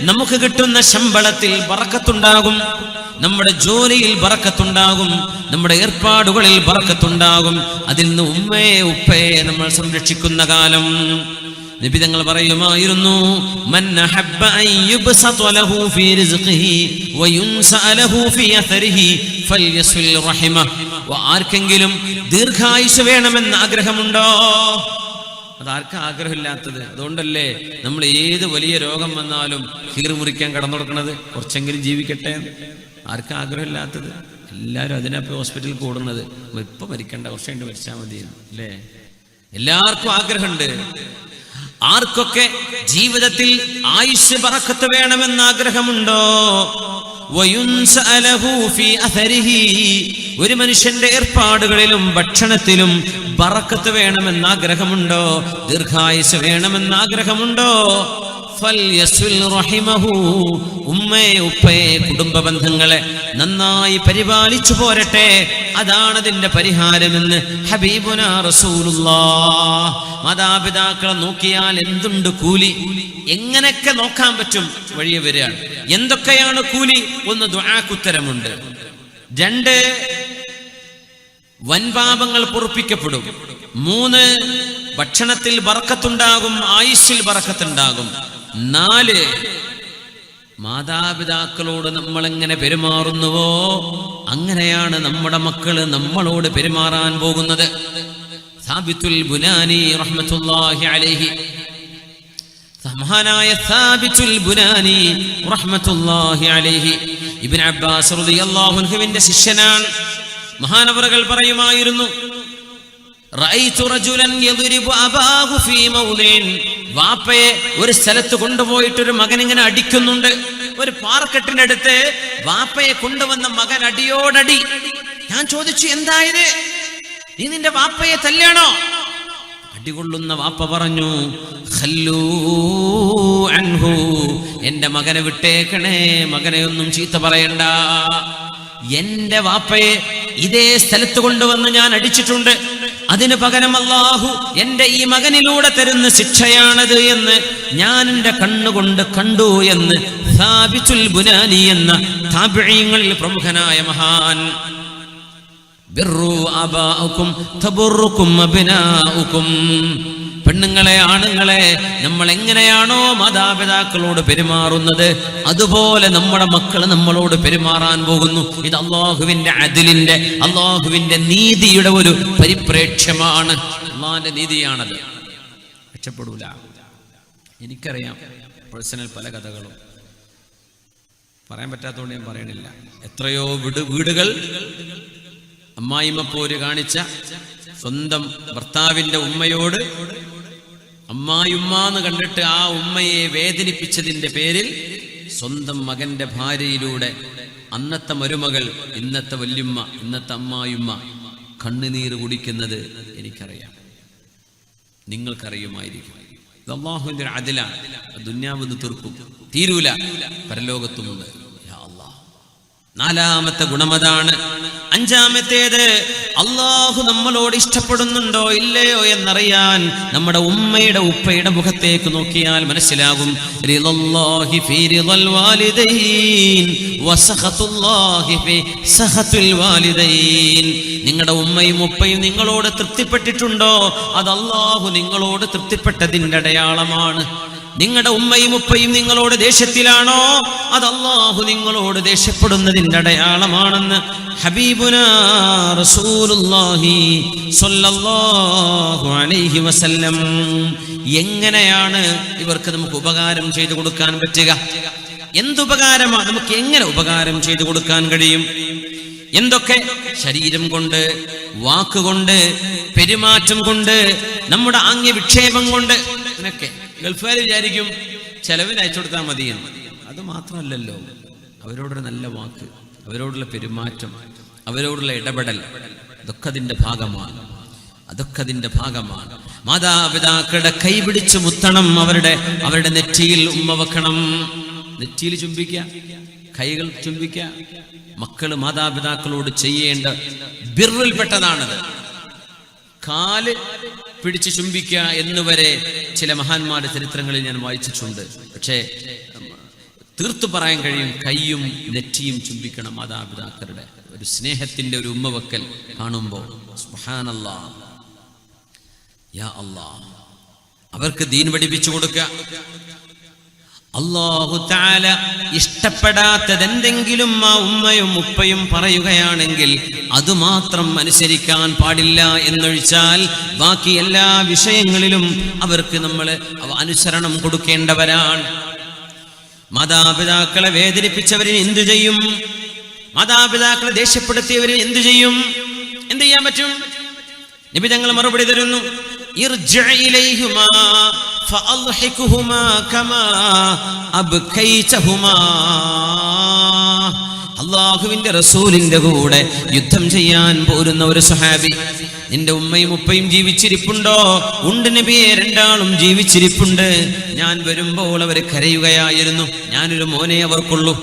നമുക്ക് കിട്ടുന്ന ശമ്പളത്തിൽ ബറക്കത്തുണ്ടാകും, നമ്മുടെ ജോലിയിൽ ബറക്കത്തുണ്ടാകും, നമ്മുടെ ഏർപ്പാടുകളിൽ ബറക്കത്തുണ്ടാകും. അതിൽ നിന്ന് ഉമ്മയെ ഉപ്പയെ നമ്മൾ സംരക്ഷിക്കുന്ന കാലം നബി തങ്ങൾ പറയുമായിരുന്നു, മൻ അഹബ്ബ അൻ യുബ്സത ലഹു ഫീ റിസ്ഖിഹി വയുൻസഅ ലഹു ഫീ അഥരിഹി ഫൽയസ്വിൽ റഹിമ. ആർക്കെങ്കിലും ദീർഘായുസ് വേണമെന്ന് ആഗ്രഹമുണ്ടോ? അതാർക്കാ ആഗ്രഹമില്ലാത്തത്? അതുകൊണ്ടല്ലേ നമ്മൾ ഏത് വലിയ രോഗം വന്നാലും കീറി മുറിക്കാൻ കടന്നു കൊടുക്കുന്നത്, കുറച്ചെങ്കിലും ജീവിക്കട്ടെ. ആർക്കാ ആഗ്രഹമില്ലാത്തത്? എല്ലാവരും അതിനപ്പോൾ ഹോസ്പിറ്റലിൽ കൂടുന്നത്, ഇപ്പൊ മരിക്കണ്ട, കുറച്ച് കഴിഞ്ഞ് മരിച്ചാൽ മതി അല്ലേ? എല്ലാവർക്കും ആഗ്രഹമുണ്ട്. ആർക്കൊക്കെ ജീവിതത്തിൽ ആയുഷ്യ ബറക്കത്ത് വേണമെന്ന് ആഗ്രഹമുണ്ടോ? ഒരു മനുഷ്യന്റെ ഏർപ്പാടുകളിലും ഭക്ഷണത്തിലും ബറക്കത്ത് വേണമെന്ന് ആഗ്രഹമുണ്ടോ? ദീർഘായുസ് വേണമെന്ന് ആഗ്രഹമുണ്ടോ? ഉമ്മയെ ഉപ്പയെ കുടുംബ ബന്ധങ്ങളെ നന്നായി പരിപാലിച്ചു പോരട്ടെ. അതാണ് അതിന്റെ പരിഹാരമെന്ന് ഹബീബുനാ റസൂലുള്ളാഹ്. മാതാപിതാക്കളെ നോക്കിയാൽ എന്തുണ്ട് കൂലി? എങ്ങനെയൊക്കെ നോക്കാൻ പറ്റും വഴിയെ വരികയാണ്. എന്തൊക്കെയാണ് കൂലി? ഒന്ന്, ദുആക്കുത്തരമുണ്ട്. 2, വൻപാപങ്ങൾ പൊറുപ്പിക്കപ്പെടും. 3, ഭക്ഷണത്തിൽ ബറക്കത്തുണ്ടാകും, ആയുസ്സിൽ ബറക്കത്തുണ്ടാകും. 4, മാതാപിതാക്കളോട് നമ്മൾ എങ്ങനെ പെരുമാറുന്നുവോ അങ്ങനെയാണ് നമ്മുടെ മക്കള് നമ്മളോട് പെരുമാറാൻ പോകുന്നത്. സാബിത്തുൽ ബുനാനി റഹ്മത്തുള്ളാഹി അലൈഹി, മഹാനായ സാബിത്തുൽ ബുനാനി റഹ്മത്തുള്ളാഹി അലൈഹി ഇബ്നു അബ്ബാസ് റളിയല്ലാഹു അൻഹുവിന്റെ ശിഷ്യനാണ്. മഹാനവറുകൾ പറയുമായിരുന്നു, റഅയ്തു റജുലൻ യദ്രിബു അബാഹു ഫീ മൗദിൻ. വാപ്പയെ ഒരു സ്ഥലത്ത് കൊണ്ടുപോയിട്ട് ഒരു മകൻ ഇങ്ങനെ അടിക്കുന്നുണ്ട്. ഒരു പാറക്കെട്ടിന്റെ അടുത്ത് വാപ്പയെ കൊണ്ടുവന്ന മകൻ അടിയോടടി. ഞാൻ ചോദിച്ചു, എന്തായത്? നീ നിന്റെ വാപ്പയെ തല്ലാണോ? അടികൊള്ളുന്ന വാപ്പ പറഞ്ഞു, ഖല്ലൂ അൻഹു, എന്റെ മകനെ വിട്ടേക്കണേ, മകനെ ഒന്നും ചീത്ത പറയണ്ട. എന്റെ വാപ്പയെ ഇതേ സ്ഥലത്ത് കൊണ്ടുവന്ന് ഞാൻ അടിച്ചിട്ടുണ്ട്. അതിന് പകരം അല്ലാഹു എന്റെ ഈ മകനിലൂടെ തരുന്ന ശിക്ഷയാണത് എന്ന് ഞാൻ എന്റെ കണ്ണുകൊണ്ട് കണ്ടു എന്ന് സാബിത്തുൽ ബുനാനി എന്ന താബിഈങ്ങളിൽ പ്രമുഖനായ മഹാൻ. ബിർറു ആബാഉകും തബുറുകും അബ്നാഉകും. പെണ്ണുങ്ങളെ, ആണുങ്ങളെ, നമ്മൾ എങ്ങനെയാണോ മാതാപിതാക്കളോട് പെരുമാറുന്നത് അതുപോലെ നമ്മുടെ മക്കൾ നമ്മളോട് പെരുമാറാൻ പോകുന്നു. ഇത് അല്ലാഹുവിന്റെ അദ്ലിന്റെ, അല്ലാഹുവിന്റെ നീതിയുടെ ഒരു പരിപ്രേക്ഷ്യമാണ്. അല്ലാഹുവിന്റെ നീതിയാണത്. രക്ഷപ്പെടൂല. എനിക്കറിയാം പേഴ്സണൽ പല കഥകളും, പറയാൻ പറ്റാത്തതുകൊണ്ട് ഞാൻ പറയണില്ല. എത്രയോ വീടുകൾ അമ്മായിമ്മ പോര് കാണിച്ച സ്വന്തം ഭർത്താവിന്റെ ഉമ്മയോട് അമ്മായിമ്മന്ന് കണ്ടിട്ട് ആ ഉമ്മയെ വേദനിപ്പിച്ചതിന്റെ പേരിൽ സ്വന്തം മകന്റെ ഭാര്യയിലൂടെ അന്നത്തെ മരുമകൾ, ഇന്നത്തെ വല്യുമ്മ, ഇന്നത്തെ അമ്മായിമ്മ കണ്ണുനീര് കുടിക്കുന്നത് എനിക്കറിയാം, നിങ്ങൾക്കറിയുമായിരിക്കും. ഇത് അല്ലാഹുവിന്റെ ഒരു അദലാണ്. ദുന്യാവെന്ന് തീർക്കും, തീരൂല, പരലോകത്തുമുണ്ട്. നാലാമത്തെ ഗുണമതാണ്. അഞ്ചാമത്തേത്, അല്ലാഹു നമ്മളോട് ഇഷ്ടപ്പെടുന്നുണ്ടോ ഇല്ലയോ എന്നറിയാൻ നമ്മുടെ ഉമ്മയുടെ ഉപ്പയുടെ മുഖത്തേക്ക് നോക്കിയാൽ മനസ്സിലാകും. റിളല്ലാഹി ഫീ റിളൽ വാലിദൈൻ വസഖത്തുല്ലാഹി ഫീ സഖത്തുൽ വാലിദൈൻ. നിങ്ങളുടെ ഉമ്മയും ഉപ്പയും നിങ്ങളോട് തൃപ്തിപ്പെട്ടിട്ടുണ്ടോ? അത് അല്ലാഹു നിങ്ങളോട് തൃപ്തിപ്പെട്ടതിന്റെ അടയാളമാണ്. നിങ്ങളുടെ ഉമ്മയും ഉപ്പയും നിങ്ങളോട് ദേഷ്യത്തിലാണോ? അത് അല്ലാഹു നിങ്ങളോട് ദേഷ്യപ്പെടുന്നതിന്റെ അടയാളമാണെന്ന് ഹബീബുനാ റസൂലുള്ളാഹി സ്വല്ലല്ലാഹു അലൈഹി വസല്ലം. എങ്ങനെയാണ് ഇവർക്ക് നമുക്ക് ഉപകാരം ചെയ്തു കൊടുക്കാൻ പറ്റുക? എന്തുപകാരമാണ് നമുക്ക് എങ്ങനെ ഉപകാരം ചെയ്തു കൊടുക്കാൻ കഴിയും? എന്തൊക്കെ? ശരീരം കൊണ്ട്, വാക്കുകൊണ്ട്, പെരുമാറ്റം കൊണ്ട്, നമ്മുടെ ആംഗ്യ വിക്ഷേപം കൊണ്ട്. എന്നൊക്കെ ഗൾഫുകാർ വിചാരിക്കും ചെലവിന് അയച്ചു കൊടുത്താൽ മതിയെന്ന്. അത് മാത്രമല്ലല്ലോ, അവരോടൊരു നല്ല വാക്ക്, അവരോടുള്ള പെരുമാറ്റം, അവരോടുള്ള ഇടപെടൽ, അതൊക്കെ അതിന്റെ ഭാഗമാണ്. അതൊക്കെ അതിന്റെ ഭാഗമാണ്. മാതാപിതാക്കളുടെ കൈ പിടിച്ച് മുത്തണം, അവരുടെ നെറ്റിയിൽ ഉമ്മ വെക്കണം. നെറ്റിയിൽ ചുംബിക്കുക, കൈകൾ ചുംബിക്കുക. മക്കള് മാതാപിതാക്കളോട് ചെയ്യേണ്ട ബിർറിൽപ്പെട്ടതാണത്. കാല് പിടിച്ച് ചുംബിക്കുക എന്നുവരെ ചില മഹാന്മാരുടെ ചരിത്രങ്ങളിൽ ഞാൻ വായിച്ചിട്ടുണ്ട്. പക്ഷേ തീർത്തു പറയാൻ കഴിയും. കയ്യും നെറ്റിയും ചുംബിക്കണം മാതാപിതാക്കളുടെ ഒരു സ്നേഹത്തിന്റെ ഒരു ഉമ്മ വെക്കൽ കാണുമ്പോൾ. സുബ്ഹാനല്ലാഹ്, യാ അല്ലാഹ്, അവർക്ക് ദീൻ പഠിപ്പിച്ചു കൊടുക്കുക. അല്ലാഹു തആല ഇഷ്ടപ്പെടാത്തതെന്തെങ്കിലും ആ ഉമ്മയും ഉപ്പയും പറയുകയാണെങ്കിൽ അതുമാത്രം അനുസരിക്കാൻ പാടില്ല എന്നൊഴിച്ചാൽ ബാക്കി എല്ലാ വിഷയങ്ങളിലും അവർക്ക് നമ്മൾ അനുസരണം കൊടുക്കേണ്ടവരാണ്. മാതാപിതാക്കളെ വേദനിപ്പിച്ചവരിന് എന്തു ചെയ്യും? മാതാപിതാക്കളെ ദേഷ്യപ്പെടുത്തിയവരിന് എന്തു ചെയ്യും? എന്ത് ചെയ്യാൻ പറ്റും? നബി തങ്ങൾ മറുപടി തരുന്നു, ഇർജിഅ ഇലൈഹിമാ ഫഅൽഹിഖുഹുമാ കമാ അബ്കൈതഹുമാ. അല്ലാഹുവിന്റെ റസൂലിന്റെ കൂടെ യുദ്ധം ചെയ്യാൻ പോരുന്ന ഒരു സ്വഹാബി, നിന്റെ ഉമ്മയും ഉപ്പയും ജീവിച്ചിരിപ്പുണ്ടോ? ഉണ്ട് നബിയെ, രണ്ടാളും ജീവിച്ചിരിപ്പുണ്ട്. ഞാൻ വരുമ്പോൾ അവർ കരയുകയായിരുന്നു. ഞാനൊരു മോനെ അവർക്കുള്ളൂ.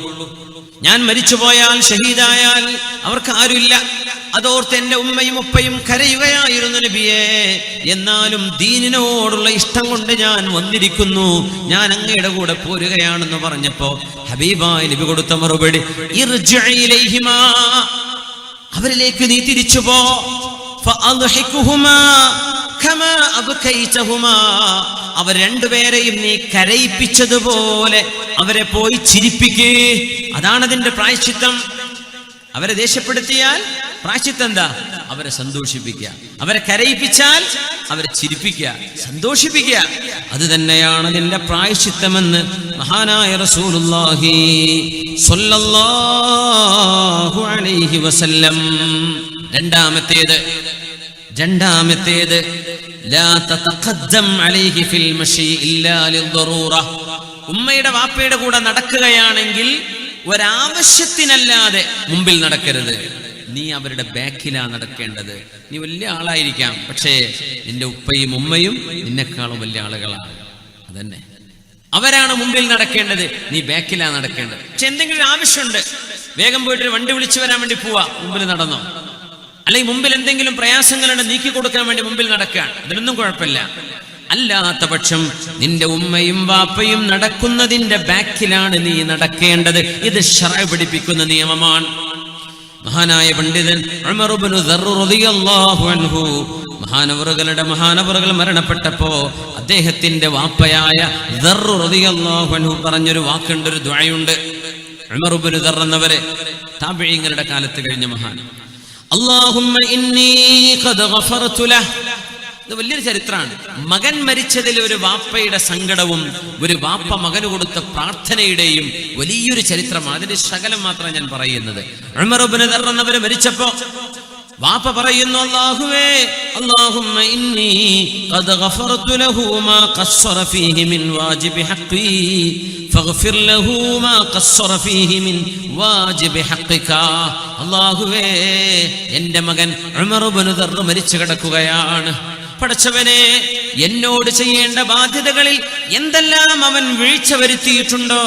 ഞാൻ മരിച്ചുപോയാൽ, ഷഹീദായാൽ അവർക്ക് ആരുമില്ല. അതോർത്ത് എന്റെ ഉമ്മയും ഉപ്പയും കരയുകയായിരുന്നു നബിയെ. എന്നാലും ദീനിനോടുള്ള ഇഷ്ടം കൊണ്ട് ഞാൻ വന്നിരിക്കുന്നു, ഞാൻ അങ്ങയുടെ കൂടെ പോരുകയാണെന്ന് പറഞ്ഞപ്പോ ഹബീബായ നബി കൊടുത്ത മറുപടി, ഇർജിഅ ഇലൈഹിമാ, അവരിലേക്ക് നീ തിരിച്ചു പോ. ഫഅൽഹിഖുഹുമാ കമാ അബ്കൈതഹുമാ, അവർ രണ്ടുപേരെയും നീ കരയിപ്പിച്ചതുപോലെ അവരെ പോയി ചിരിപ്പിക്കേ. അതാണ് അതിന്റെ പ്രായശ്ചിത്തം. അവരെ ദേഷ്യപ്പെടുത്തിയാൽ പ്രായശ്ചിത്തം എന്താ? അവരെ സന്തോഷിപ്പിക്കുക. അവരെ കരയിപ്പിച്ചാൽ അവരെ ചിരിപ്പിക്കുക, സന്തോഷിപ്പിക്കുക. അത് തന്നെയാണ് അതിന്റെ പ്രായശ്ചിത്തമെന്ന് മഹാനായ റസൂലുള്ളാഹി സ്വല്ലല്ലാഹു അലൈഹി വസല്ലം. രണ്ടാമത്തേത് ലാ തതഖദ്ദം അലൈഹി ഫിൽ മശി ഇല്ലാ ലിദ്ദറൂറ. ഉമ്മയുടെ വാപ്പയുടെ കൂടെ നടക്കുകയാണെങ്കിൽ ഒരാവശ്യത്തിനല്ലാതെ മുമ്പിൽ നടക്കരുത്. നീ അവരുടെ ബാക്കിലാ നടക്കേണ്ടത്. നീ വലിയ ആളായിരിക്കാം, പക്ഷേ നിന്റെ ഉപ്പയും ഉമ്മയും നിന്നെക്കാളും വലിയ ആളുകളാണ്. അതന്നെ, അവരാണ് മുമ്പിൽ നടക്കേണ്ടത്, നീ ബാക്കിലാ നടക്കേണ്ടത്. പക്ഷെ എന്തെങ്കിലും ആവശ്യമുണ്ട്, വേഗം പോയിട്ട് വണ്ടി വിളിച്ചു വരാൻ വേണ്ടി പോവാ, മുമ്പിൽ നടന്നോ. അല്ലെങ്കിൽ മുമ്പിൽ എന്തെങ്കിലും പ്രയാസങ്ങളുണ്ട്, നീക്കി കൊടുക്കാൻ വേണ്ടി മുമ്പിൽ നടക്കുകയാണ്, അതിനൊന്നും കുഴപ്പമില്ല. അല്ലാത്ത പക്ഷം നിന്റെ ഉമ്മയും വാപ്പയും നടക്കുന്നതിന്റെ ബാക്കിലാണ് നീ നടക്കേണ്ടത്. ഇത് ശറഅ് പഠിപ്പിക്കുന്ന നിയമമാണ്. മഹാനായ പണ്ഡിതൻ ഉമർ ഇബ്നു ദർർ റളിയല്ലാഹു അൻഹു, മഹാനവറുകൾ മരണപ്പെട്ടപ്പോ അദ്ദേഹത്തിന്റെ വാപ്പയായ ദർർ റളിയല്ലാഹു അൻഹു പറഞ്ഞൊരു വാക്കുണ്ട്, ഒരു ദുആയുണ്ട്. ഉമർ ഇബ്നു ദർർ എന്നവരെ താബിഈങ്ങളുടെ കാലത്ത് കഴിഞ്ഞ മഹാൻ. അല്ലാഹുമ്മ ഇന്നി ഖദ് ഗഫർതു ലഹ്. ഇത് വലിയൊരു ചരിത്രമാണ്. മകൻ മരിച്ചതിൽ ഒരു വാപ്പയുടെ സങ്കടവും ഒരു വാപ്പ മകന് കൊടുത്ത പ്രാർത്ഥനയുടെയും വലിയൊരു ചരിത്രമാണ്. അതിന്റെ ശകലം മാത്രമാണ് ഞാൻ പറയുന്നത്. ഉമർ ഇബ്നു ദർർ എന്നവര് മരിച്ചപ്പോ വാപ്പ പറയുന്നു, അല്ലാഹുവേ, അല്ലാഹുമ്മ ഇന്നി ഖദ് ഗഫർതു ലഹു മാ ഖസ്സറ ഫീഹി മിൻ വാജിബി ഹഖ്ഖി ഫഗ്ഫിർ ലഹു മാ ഖസ്സറ ഫീഹി മിൻ വാജിബി ഹഖ്ഖിക. അല്ലാഹുവേ, എൻ്റെ മകൻ ഉമർ ഇബ്നു ദർർ മരിച്ചു കിടക്കുകയാണ്. പടച്ചവനെ, എന്നോട് ചെയ്യേണ്ട ബാധ്യതകളിൽ എന്തെല്ലാം അവൻ വീഴ്ച വരുത്തിയിട്ടുണ്ടോ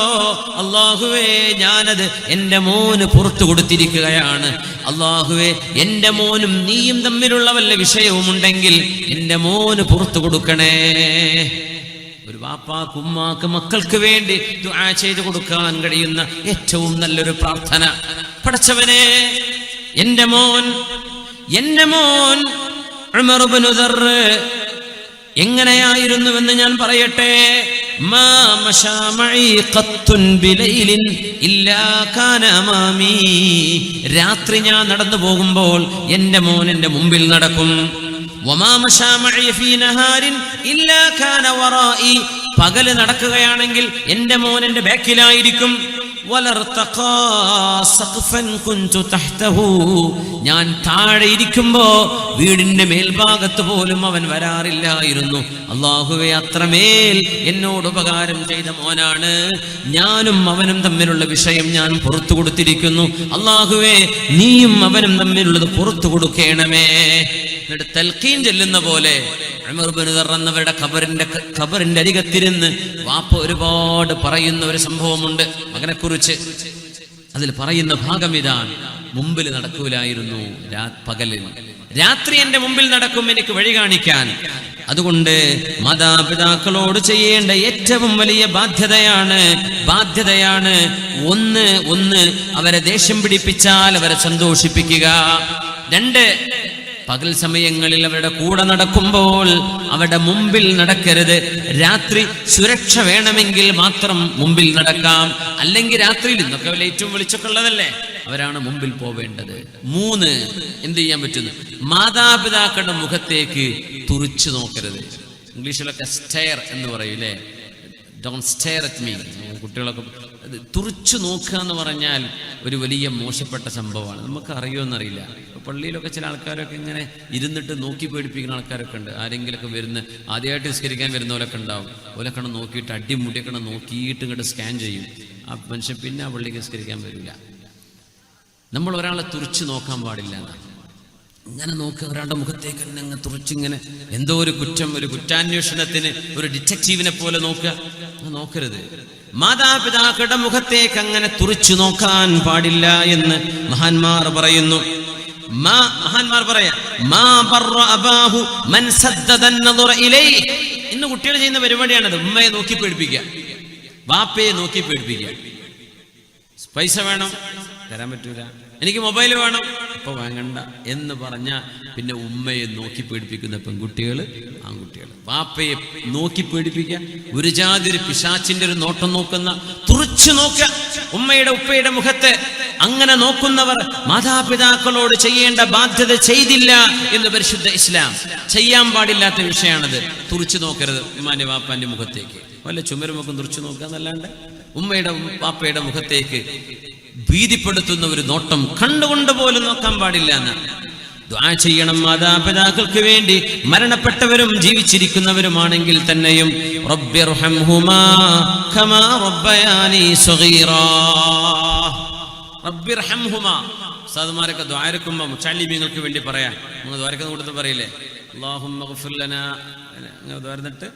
അല്ലാഹുവേ, ഞാനത് എൻ്റെ മോന് പുറത്തു കൊടുത്തിരിക്കുകയാണ്. അല്ലാഹുവേ, എൻ്റെ മോനും നീയും തമ്മിലുള്ള വല്ല വിഷയവും ഉണ്ടെങ്കിൽ എൻ്റെ മോന് പുറത്തു കൊടുക്കണേ. ഒരു വാപ്പാക്ക് ഉമ്മാക്ക് മക്കൾക്ക് വേണ്ടി ദുആ ചെയ്തു കൊടുക്കാൻ കഴിയുന്ന ഏറ്റവും നല്ലൊരു പ്രാർത്ഥന. പടച്ചവനെ, എൻ്റെ മോൻ ഉമർ ഇബ്നു ദർർ എങ്ങനെയായിരുന്നുവെന്ന് ഞാൻ പറയട്ടെ. മാ മശാ മഈ ഖത്തുൻ ബിലൈലിൻ ഇല്ലാ കാന അമാമി. രാത്രി ഞാൻ നടന്നു പോകുമ്പോൾ എൻ്റെ മോൻ എൻ്റെ മുമ്പിൽ നടക്കും. വമാ മശാ മഈ ഫീ നഹാരിൻ ഇല്ലാ കാന വറാഇ. പകല് നടക്കുകയാണെങ്കിൽ എൻ്റെ മോൻ എൻ്റെ ബാക്കിലായിരിക്കും. ഞാൻ താഴെ ഇരിക്കുമ്പോ വീടിന്റെ മേൽഭാഗത്ത് പോലും അവൻ വരാറില്ലായിരുന്നു. അല്ലാഹുവേ, അത്രമേൽ എന്നോട് ഉപകാരം ചെയ്ത മോനാണ്. ഞാനും അവനും തമ്മിലുള്ള വിഷയം ഞാൻ പുറത്തു കൊടുത്തിരിക്കുന്നു. അല്ലാഹുവേ, നീയും അവനും തമ്മിലുള്ളത് പുറത്തു കൊടുക്കണമേ. എന്നിട്ട് തൽഖീൻ ചെല്ലുന്ന പോലെ ഉമർ ഇബ്നു ദർർ എന്നവരുടെ ഖബറിന്റെ അരികത്തിരുന്ന് വാപ്പ ഒരുപാട് പറയുന്ന ഒരു സംഭവമുണ്ട് മകനെ കുറിച്ച്. അതിൽ പറയുന്ന ഭാഗം ഇതാണ്: മുമ്പിൽ നടക്കൂലായിരുന്നു പകലിൽ, രാത്രി എന്റെ മുമ്പിൽ നടക്കും എനിക്ക് വഴി കാണിക്കാൻ. അതുകൊണ്ട് മാതാപിതാക്കളോട് ചെയ്യേണ്ട ഏറ്റവും വലിയ ബാധ്യതയാണ് ഒന്ന് അവരെ ദേഷ്യം പിടിപ്പിച്ചാൽ അവരെ സന്തോഷിപ്പിക്കുക. 2, പകൽ സമയങ്ങളിൽ അവരുടെ കൂടെ നടക്കുമ്പോൾ അവരുടെ മുമ്പിൽ നടക്കരുത്. രാത്രി സുരക്ഷ വേണമെങ്കിൽ മാത്രം മുമ്പിൽ നടക്കാം, അല്ലെങ്കിൽ രാത്രിയിൽ ഇന്നൊക്കെ ലൈറ്റും വെളിച്ചൊക്കെ ഉള്ളതല്ലേ, അവരാണ് മുമ്പിൽ പോവേണ്ടത്. 3, എന്ത് ചെയ്യാൻ പറ്റുന്നു? മാതാപിതാക്കളുടെ മുഖത്തേക്ക് തുറിച്ചു നോക്കരുത്. ഇംഗ്ലീഷിലൊക്കെ സ്റ്റെയർ എന്ന് പറയൂലേ, ഡോണ്ട് സ്റ്റെയർ അറ്റ് മീ. കുട്ടികളൊക്കെ തുറിച്ചു നോക്കുക എന്ന് പറഞ്ഞാൽ ഒരു വലിയ മോശപ്പെട്ട സംഭവമാണ്. നമുക്ക് അറിയുമെന്നറിയില്ല. പള്ളിയിലൊക്കെ ചില ആൾക്കാരൊക്കെ ഇങ്ങനെ ഇരുന്നിട്ട് നോക്കി പേടിപ്പിക്കുന്ന ആൾക്കാരൊക്കെ ഉണ്ട്. ആരെങ്കിലൊക്കെ വരുന്ന ആദ്യമായിട്ട് നിസ്കരിക്കാൻ വരുന്നവരൊക്കെ ഉണ്ടാവും. ഓലൊക്കെ നോക്കിയിട്ട് അടിമുടിയൊക്കെ നോക്കിയിട്ട് ഇങ്ങോട്ട് സ്കാൻ ചെയ്യും. ആ മനുഷ്യൻ പിന്നെ ആ പള്ളിക്ക് നിസ്കരിക്കാൻ വരില്ല. നമ്മൾ ഒരാളെ തുറിച്ച് നോക്കാൻ പാടില്ല എന്നാണ്. ഇങ്ങനെ നോക്കുക, ഒരാളുടെ മുഖത്തേക്ക് തന്നെ അങ്ങ് തുറിച്ചിങ്ങനെ എന്തോ ഒരു കുറ്റാന്വേഷണത്തിന് ഒരു ഡിറ്റക്റ്റീവിനെ പോലെ നോക്കരുത്. മാതാപിതാക്കളുടെ മുഖത്തേക്ക് അങ്ങനെ തുറിച്ചു നോക്കാൻ പാടില്ല എന്ന് മഹാന്മാർ പറയുന്നു. ഇന്ന് കുട്ടികൾ ചെയ്യുന്ന പരിപാടിയാണത്. ഉമ്മയെ നോക്കി പേടിപ്പിക്കുക, വാപ്പയെ നോക്കി പേടിപ്പിക്കുക. പൈസ വേണം, തരാൻ പറ്റൂല. എനിക്ക് മൊബൈൽ വേണം, ഇപ്പൊ വാങ്ങണ്ട എന്ന് പറഞ്ഞാൽ പിന്നെ ഉമ്മയെ നോക്കി പേടിപ്പിക്കുന്ന പെൺകുട്ടികൾ, ആൺകുട്ടികൾ. വാപ്പയെ നോക്കി പേടിപ്പിക്കുക, ഒരു ജാതി ഒരു പിശാച്ചിന്റെ ഒരു നോട്ടം നോക്കുന്ന, തുറിച്ചു നോക്കുക ഉമ്മയുടെ ഉപ്പയുടെ മുഖത്ത്. അങ്ങനെ നോക്കുന്നവർ മാതാപിതാക്കളോട് ചെയ്യേണ്ട ബാധ്യത ചെയ്തില്ല എന്ന് പരിശുദ്ധ ഇസ്ലാം. ചെയ്യാൻ പാടില്ലാത്ത വിഷയമാണത്. തുറിച്ചു നോക്കരുത് ഉമ്മാന്റെ വാപ്പാന്റെ മുഖത്തേക്ക്. വല്ല ചുമരുമൊക്കെ തുറിച്ചു നോക്കുക എന്നല്ലാണ്ട് ഉമ്മയുടെ വാപ്പയുടെ മുഖത്തേക്ക് ഭീതിപ്പെടുത്തുന്ന ഒരു നോട്ടം കണ്ടുകൊണ്ട് പോലും നോക്കാൻ പാടില്ല എന്നാണ്. ദുആ ചെയ്യണം മാതാപിതാക്കൾക്ക് വേണ്ടി, മരണപ്പെട്ടവരും ജീവിച്ചിരിക്കുന്നവരുമാണെങ്കിൽ തന്നെയും. റബ്ബിർഹംഹുമാ കമാ റബ്ബയാനി സഗീറാ. റബ്ബിർഹംഹുമാ. ഉസ്താദുമാരൊക്കെ ദുആരക്കുമ്പോൾ മുത്തഅല്ലിമീങ്ങൾക്ക് വേണ്ടി പറയാം. നമ്മൾ ദുആരക്കുന്ന കൂട്ടത്തിൽ പറയില്ലേ, അല്ലാഹുമ്മ ഗ്ഫിർ ലനാ, ദുആർന്നിട്ട്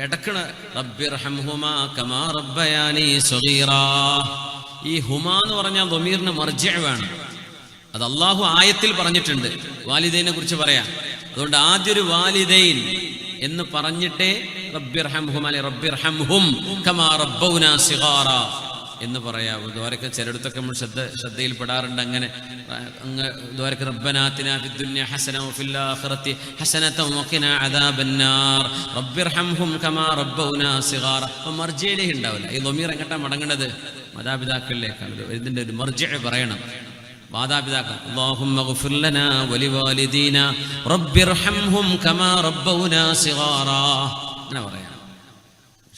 ഇടക്കണ റബ്ബിർഹംഹുമാ കമാ റബ്ബയാനി സഗീറാ. ഈ ഹുമാ എന്ന് പറഞ്ഞാൽ ദമീറിന് മർജിഅ വേണം. അത് അള്ളാഹു ആയത്തിൽ പറഞ്ഞിട്ടുണ്ട്. വാലിദൈനെ കുറിച്ച് പറയാം. അതുകൊണ്ട് ആദ്യം ഒരു വാലിദൈൻ എന്ന് പറഞ്ഞിട്ടേ റബ്ബിർഹംഹും അല്ലെ റബ്ബിർഹംഹും കമാ റബ്ബൗനാ സിഗാറ എന്ന് പറയാവൂ. ദ്വാരക്ക് ചിലയിടത്തൊക്കെ നമ്മൾ ശ്രദ്ധയിൽപ്പെടാറുണ്ട്. അങ്ങനെ ദ്വാരക്ക് റബ്ബനാ ആതിനാ ഫിദ്ദുനിയ ഹസന വഫിൽ ആഖിറതി ഹസനത വഖിനാ അദാബന്നാർ റബ്ബിർഹംഹും കമാ റബ്ബൗനാ സിഗാറ. അപ്പോൾ മർജിഅയിലേ ഉണ്ടാവില്ല. ഈ ദമീർ എങ്ങട്ടാ മടങ്ങുന്നത്? മാതാപിതാക്കളിലേക്കാണ്. ഇതിന്റെ ഒരു മർജിഅ പറയണം. മാതാപിതാക്കൾ അല്ലാഹുമ്മ ഗ്ഫിർ ലനാ വലിവാലിദീനാ റബ്ബിർഹംഹും കമാ റബ്ബൗനാ സിഗാറാ അങ്ങനെ പറയാം.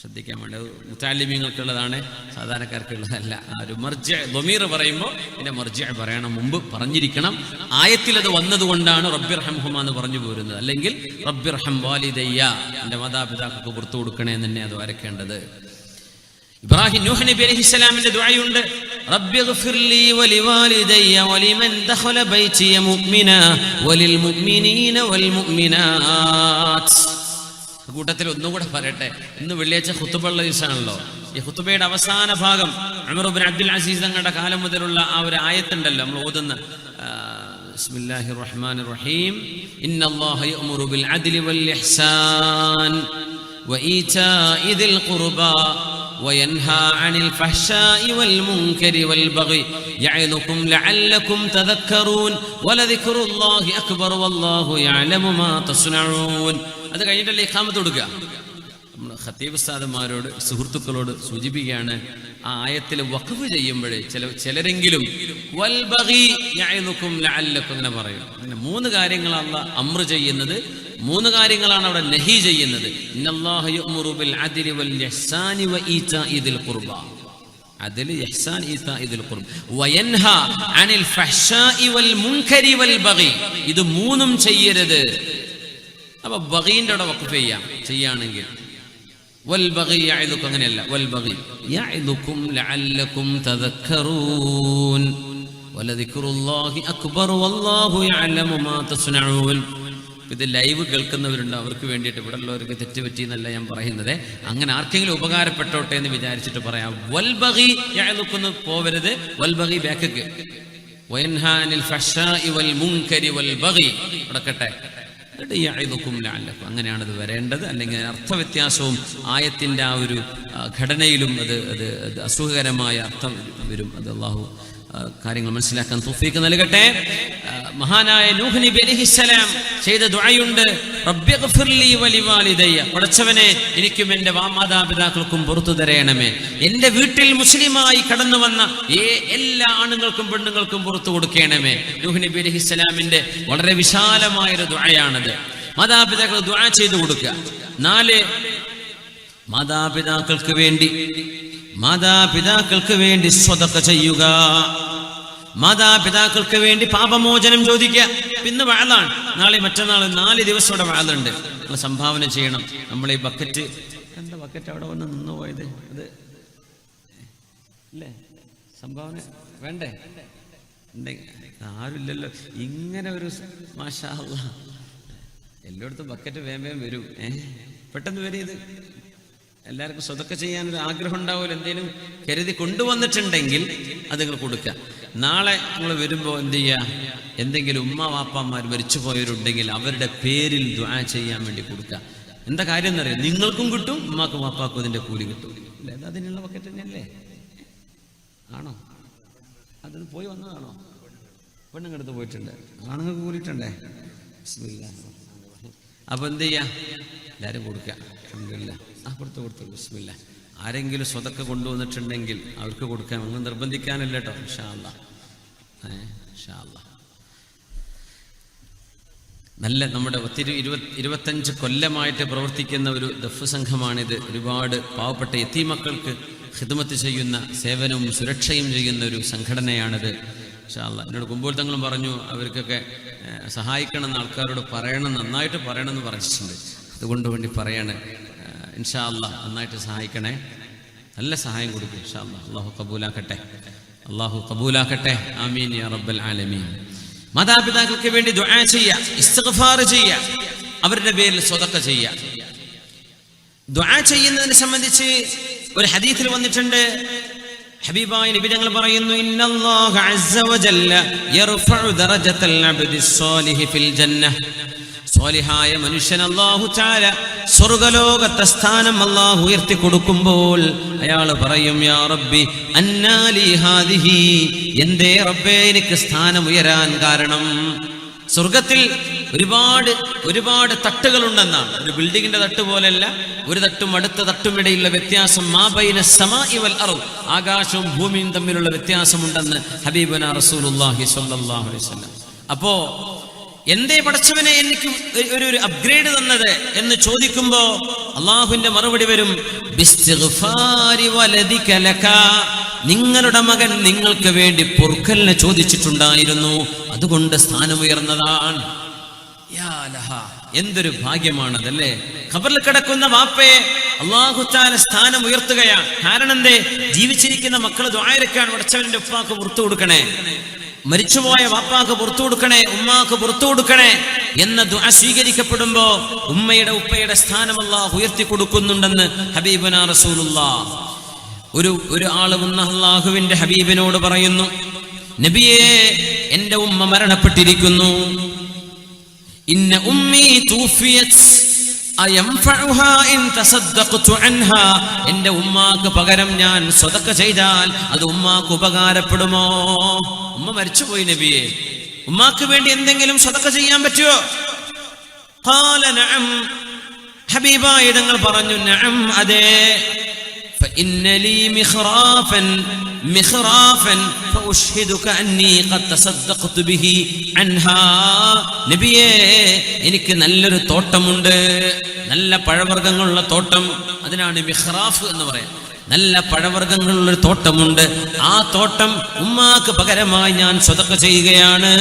ശ്രദ്ധിക്കാൻ വേണ്ടി മുത്തഅല്ലിമീങ്ങൾക്കുള്ളതാണ്, സാധാരണക്കാർക്കുള്ളതല്ല. ആ ഒരു മർജിഅ ദമീർ പറയുമ്പോൾ ഇതിന്റെ മർജിഅ പറയണം. മുമ്പ് പറഞ്ഞിരിക്കണം. ആയത്തിൽ അത് വന്നതുകൊണ്ടാണ് റബ്ബിർഹംഹുമാ എന്ന് പറഞ്ഞു പോരുന്നത്. അല്ലെങ്കിൽ റബ്ബിർഹം വാലിദയ്യ, എൻ്റെ മാതാപിതാക്കൾക്ക് പുറത്തു കൊടുക്കണേ എന്ന് തന്നെ അത് വരയ്ക്കേണ്ടത്. ഇബ്രാഹിം നൂഹ് നബി അലൈഹിസ്സലാമിന്റെ ദുആയുണ്ട്. റബ്ബിഗ്ഫിർലി വലിവാലിദയ്യ വലിമൻ ദഖല ബൈതിയ മുഅ്മിനാ വലിൽ മുഅ്മിനീന വൽ മുഅ്മിനാത്ത്. കൂട്ടത്തിൽ ഒന്നുകൂടെ പറയട്ടെ. ഇന്ന് വെള്ളിയാഴ്ച ഖുതുബയുള്ള ദിവസമാണല്ലോ. ഈ ഖുതുബയുടെ അവസാന ഭാഗം ഉമർ ഇബ്നു അബ്ദുൽ അസീസ് തങ്ങളുടെ കാലം മുതലുള്ള ആ ഒരു ആയത്തുണ്ടല്ലോ നമ്മൾ ഓതുന്ന, ബിസ്മില്ലാഹിർ റഹ്മാനിർ റഹീം, ഇന്നല്ലാഹ യഅ്മുറു ബിൽ അദ്ലി വൽ ഇഹ്സാൻ വഈതാഇ ദിൽ ഖുർബാ وينهى عن الفحشاء والمنكر والبغي يعظكم لعلكم تذكرون ولذكر الله أكبر والله يعلم ما تصنعون. അത് കഴിഞ്ഞിട്ടല്ലേ ഇഖാമത്ത് കൊടുക്കുക. നമ്മൾ ഖത്തീബ് ഉസ്താദുമാരോട് സുഹൃത്തുക്കളോട് സൂചിപ്പിക്കുകയാണ്, ആ ആയത്തിൽ വഖഫ് ചെയ്യുമ്പോഴേ ചിലരെങ്കിലും വൽ ബഗി യഅ്ലുക്കും ലഅല്ലക്കും അങ്ങനെ പറയും. അങ്ങനെ 3 കാര്യങ്ങൾ അല്ലാഹ് അംർ ചെയ്യുന്നത്, 3 കാര്യങ്ങളാണ് അവിടെ നഹി ചെയ്യുന്നത്. ഇന്നല്ലാഹ യഅ്മുറു ബിൽ അദ്ലി വൽ ഇഹ്സാനി വഈതാഇ ദിൽ ഖുർബാ. അദ്ൽ, ഇഹ്സാൻ, ഈതാഇ ദിൽ ഖുർബ വയൻഹാ അനിൽ ഫഹ്ശാഇ വൽ മുൻകരി വൽ ബഗി. ഇത് 3ഉം ചെയ്യരുത്. അപ്പൊ ബഗീന്റെ അവിടെ വഖഫ് ചെയ്യാണെങ്കിൽ വൽ ബഗി യഅ്ലുക്കും അങ്ങനെയല്ല. വൽ ബഗി യഅ്ലുക്കും ലഅല്ലക്കും തദക്കറൂൻ വലദിക്റുല്ലാഹി അക്ബർ വല്ലാഹു യഅലമു മാ തസ്നഊൻ. ഇത് ലൈവ് കേൾക്കുന്നവരുണ്ട്, അവർക്ക് വേണ്ടിയിട്ട്. ഇവിടെ ഉള്ളവർക്ക് തെറ്റുപറ്റി എന്നല്ല ഞാൻ പറയുന്നത്. അങ്ങനെ ആർക്കെങ്കിലും ഉപകാരപ്പെട്ടോട്ടെ എന്ന് വിചാരിച്ചിട്ട് പറയാം. വൽ ബഗി യഅ്ലുക്കും പോവരുത്. വൽ ബഗി ബാക്കക്ക് വയൻഹാ അനിൽ ഫഹ്ശാഇ വൽ മുൻകരി വൽ ബഗി കിടക്കട്ടെ. എന്നിട്ട് യഇദുകും ലഅല്ലക്കും, അങ്ങനെയാണത് വരേണ്ടത്. അല്ലെങ്കിൽ അർത്ഥവ്യത്യാസവും ആയത്തിൻ്റെ ആ ഒരു ഘടനയിലും അത് അസുഖകരമായ അർത്ഥം വരും. അത് അള്ളാഹു കാര്യങ്ങൾ മനസ്സിലാക്കാൻ തൗഫീഖ് നൽകട്ടെ. മഹാനായ നൂഹ് നബി അലൈഹിസ്സലാം ചെയ്ത ദുആയുണ്ട്, റബ്ബിഗ്ഫിർലി വലിവാലിദയ്യ, പടച്ചവനെ എനിക്കും എൻ്റെ മാതാപിതാക്കൾക്കും പുറത്തു തരയണമേ. എൻ്റെ വീട്ടിൽ മുസ്ലിമായി കടന്നു വന്ന എല്ലാ ആണുങ്ങൾക്കും പെണ്ണുങ്ങൾക്കും പുറത്തു കൊടുക്കണമേ. നൂഹ് നബി അലൈഹിസ്സലാമിൻ്റെ വളരെ വിശാലമായൊരു ദുആയാണത്. മാതാപിതാക്കൾ ദുആ ചെയ്തു കൊടുക്കുക. 4 മാതാപിതാക്കൾക്ക് വേണ്ടി സ്വതക്ക ചെയ്യുക, മാതാപിതാക്കൾക്ക് വേണ്ടി പാപമോചനം ചോദിക്കുക. പിന്നെ വഅലാണ്, നാളെ മറ്റന്നാൾ 4 ദിവസം ഇവിടെ വഅലുണ്ട്. നിങ്ങൾ സംഭാവന ചെയ്യണം. നമ്മൾ ഈ ബക്കറ്റ്, എന്താ ബക്കറ്റ് അവിടെ വന്ന് നിന്ന് പോയത്? അത് അല്ലേ സംഭാവന വേണ്ടേ? ആരുമില്ലല്ലോ. ഇങ്ങനെ ഒരു മാഷാ അല്ലാഹ്, എല്ലായിടത്തും ബക്കറ്റ് വേഗം വരും. പെട്ടെന്ന് വരും. എല്ലാവർക്കും സ്വതക്ക ചെയ്യാനൊരു ആഗ്രഹം ഉണ്ടാവുമല്ലോ. എന്തെങ്കിലും കരുതി കൊണ്ടുവന്നിട്ടുണ്ടെങ്കിൽ അത് നിങ്ങൾ കൊടുക്കുക. നാളെ നിങ്ങൾ വരുമ്പോൾ എന്ത് ചെയ്യുക, എന്തെങ്കിലും ഉമ്മ വാപ്പമാർ മരിച്ചു പോയവരുണ്ടെങ്കിൽ അവരുടെ പേരിൽ ദുആ ചെയ്യാൻ വേണ്ടി കൊടുക്കുക. എന്താ കാര്യം എന്നറിയാം, നിങ്ങൾക്കും കിട്ടും, ഉമ്മാക്കും വാപ്പാക്കും അതിൻ്റെ കൂലി കിട്ടും. അല്ലേ? അതിനുള്ള ബക്കറ്റ് തന്നെയല്ലേ? ആണോ? അതിന് പോയി വന്നതാണോ? പെണ്ണുങ്ങടുത്ത് പോയിട്ടുണ്ട്, ആണുങ്ങൾക്ക് കൂലിയിട്ടുണ്ടേ. അപ്പൊ എന്ത് ചെയ്യാ, എല്ലാവരും കൊടുക്കുക. അൽഹംദുലില്ലാ, കൊടുത്തു ബിസ്മില്ലാ. ആരെങ്കിലും സ്വതക്ക കൊണ്ടുവന്നിട്ടുണ്ടെങ്കിൽ അവർക്ക് കൊടുക്കാൻ, അങ്ങ് നിർബന്ധിക്കാനല്ല കേട്ടോ. ഇൻഷാ അല്ലാഹ്, ഇൻഷാ അല്ലാഹ്. നല്ല നമ്മുടെ 25 കൊല്ലമായിട്ട് പ്രവർത്തിക്കുന്ന ഒരു ദഫ് സംഘമാണിത്. ഒരുപാട് പാവപ്പെട്ട യതീമക്കൾക്ക് ഖിദ്മത്ത് ചെയ്യുന്ന, സേവനവും സുരക്ഷയും ചെയ്യുന്ന ഒരു സംഘടനയാണിത്. ഇൻഷാ അല്ലാഹ്. എന്നോട് കുമ്പോൾ തങ്ങളും പറഞ്ഞു, അവർക്കൊക്കെ സഹായിക്കണമെന്ന് ആൾക്കാരോട് പറയണം, നന്നായിട്ട് പറയണമെന്ന് പറഞ്ഞിട്ടുണ്ട്. അതുകൊണ്ട് വേണ്ടി പറയാണ്. ഇൻഷാ അല്ലാഹ് നന്നായിട്ട് സഹായിക്കണേ, നല്ല സഹായം കൊടുക്കും. ഇൻഷാ അല്ലാഹ്. അള്ളാഹു കബൂലാക്കട്ടെ. ആമീൻ യാ റബ്ബൽ ആലമീൻ. മാതാപിതാക്കൾക്ക് വേണ്ടി ദുആ ചെയ്യുക, ഇസ്തിഗ്ഫാർ ചെയ്യുക, അവരുടെ പേരിൽ സ്വതക്ക ചെയ്യുക. ദുആ ചെയ്യുന്നതിനെ സംബന്ധിച്ച് ഒരു ഹദീസിൽ വന്നിട്ടുണ്ട്. ഹബീബായ നബി തങ്ങൾ പറയുന്നു, ഇന്നല്ലാഹ അസ്സ വജല്ല യർഫഉ ദറജതൽ അബ്ദി സ്വാലിഹി ഫിൽ ജന്നഹ്. സ്വാലിഹായ മനുഷ്യൻ അല്ലാഹു തആല സ്വർഗ്ഗലോകത്തെ സ്ഥാനം അല്ലാഹു ഉയർത്തി കൊടുക്കുമ്പോൾ അയാൾ പറയും, യാ റബ്ബി അന്നാലി ഹാദിഹി, എന്തേ റബ്ബേ എനിക്ക് സ്ഥാനം ഉയരാൻ കാരണം? സ്വർഗത്തിൽ ഒരുപാട് തട്ടുകളുണ്ടെന്നാണ്. ഒരു ബിൽഡിങ്ങിന്റെ തട്ട് പോലെയല്ല, ഒരു തട്ടും അടുത്ത തട്ടുമിടയിലുള്ള വ്യത്യാസം, മാ ബൈന സമാഇ വൽ അർദ്, ആകാശവും ഭൂമിയും തമ്മിലുള്ള വ്യത്യാസമുണ്ടെന്ന് ഹബീബുനാ റസൂലുള്ളാഹി സ്വല്ലല്ലാഹു അലൈഹി വസല്ലം. അപ്പോ എന്തേ പടച്ചവനെ എനിക്ക് ഒരു അപ്ഗ്രേഡ് തന്നത് എന്ന് ചോദിക്കുമ്പോ അള്ളാഹുവിന്റെ മറുപടി വരും, ബിസ്തിഗ്ഫാരി വലദിക ലക, നിങ്ങളുടെ മകൻ നിങ്ങൾക്ക് വേണ്ടി പൊറുക്കലിനെ ചോദിച്ചിട്ടുണ്ടായിരുന്നു, അതുകൊണ്ട് സ്ഥാനമുയർന്നതാണ്. യാ ലഹ, എന്തൊരു ഭാഗ്യമാണതല്ലേ? ഖബറിൽ കിടക്കുന്ന വാപ്പയെ അല്ലാഹു തആല സ്ഥാനം ഉയർത്തുകയാണ്. കാരണം എന്തേ? ജീവിച്ചിരിക്കുന്ന മക്കൾ ദുആയിരക്കാണ്, പടച്ചവന്റെ ഉപ്പാക്ക് പുറത്തു കൊടുക്കണേ, മരിച്ചുപോയ വാപ്പാക്ക് പുറത്തു കൊടുക്കണേ, ഉമ്മാക്ക് പുറത്തു കൊടുക്കണേ എന്ന ദുആ സ്വീകരിക്കപ്പെടുമ്പോ ഉമ്മയുടെ ഉപ്പയുടെ സ്ഥാനം അല്ലാഹു ഉയർത്തി കൊടുക്കുന്നുണ്ടെന്ന് ഹബീബുനാ റസൂലുള്ളാഹ്. ഒരു ആള് വന്ന് അല്ലാഹുവിന്റെ ഹബീബിനോട് പറയുന്നു, നബിയേ, എന്റെ ഉമ്മ മരണപ്പെട്ടിരിക്കുന്നു. ഇന്ന ഉമ്മി തൂഫിയത് അയംഫഉഹാ ഇൻ തസദ്ദഖ്തു അൻഹാ, എന്റെ ഉമ്മാക്ക് പകരം ഞാൻ സ്വതക്ക ചെയ്താൽ അത് ഉമ്മാക്ക് ഉപകാരപ്പെടുമോ? ഉമ്മ മരിച്ചുപോയി നബിയെ, ഉമ്മാക്ക് വേണ്ടി എന്തെങ്കിലും സ്വതക്ക ചെയ്യാൻ പറ്റുമോ? ഖാല നഅം, ഹബീബായ തങ്ങൾ പറഞ്ഞു, നഅം, അതെ. فإن لي مخرافا فأشهدك أني قد تصدقت به عنها. നബിയേ, എനിക്ക് നല്ലൊരു തോട്ടമുണ്ട്, നല്ല പഴവർഗ്ഗങ്ങളുള്ള തോട്ടം, അതിനാണ് മിഹ്റാഫ് എന്ന് പറയുന്നത്. നല്ല പഴവർഗ്ഗങ്ങളുള്ളൊരു തോട്ടമുണ്ട്, ആ തോട്ടം ഉമ്മാക്ക് പകരമായി ഞാൻ സ്വതക്ക ചെയ്യുകയാണ്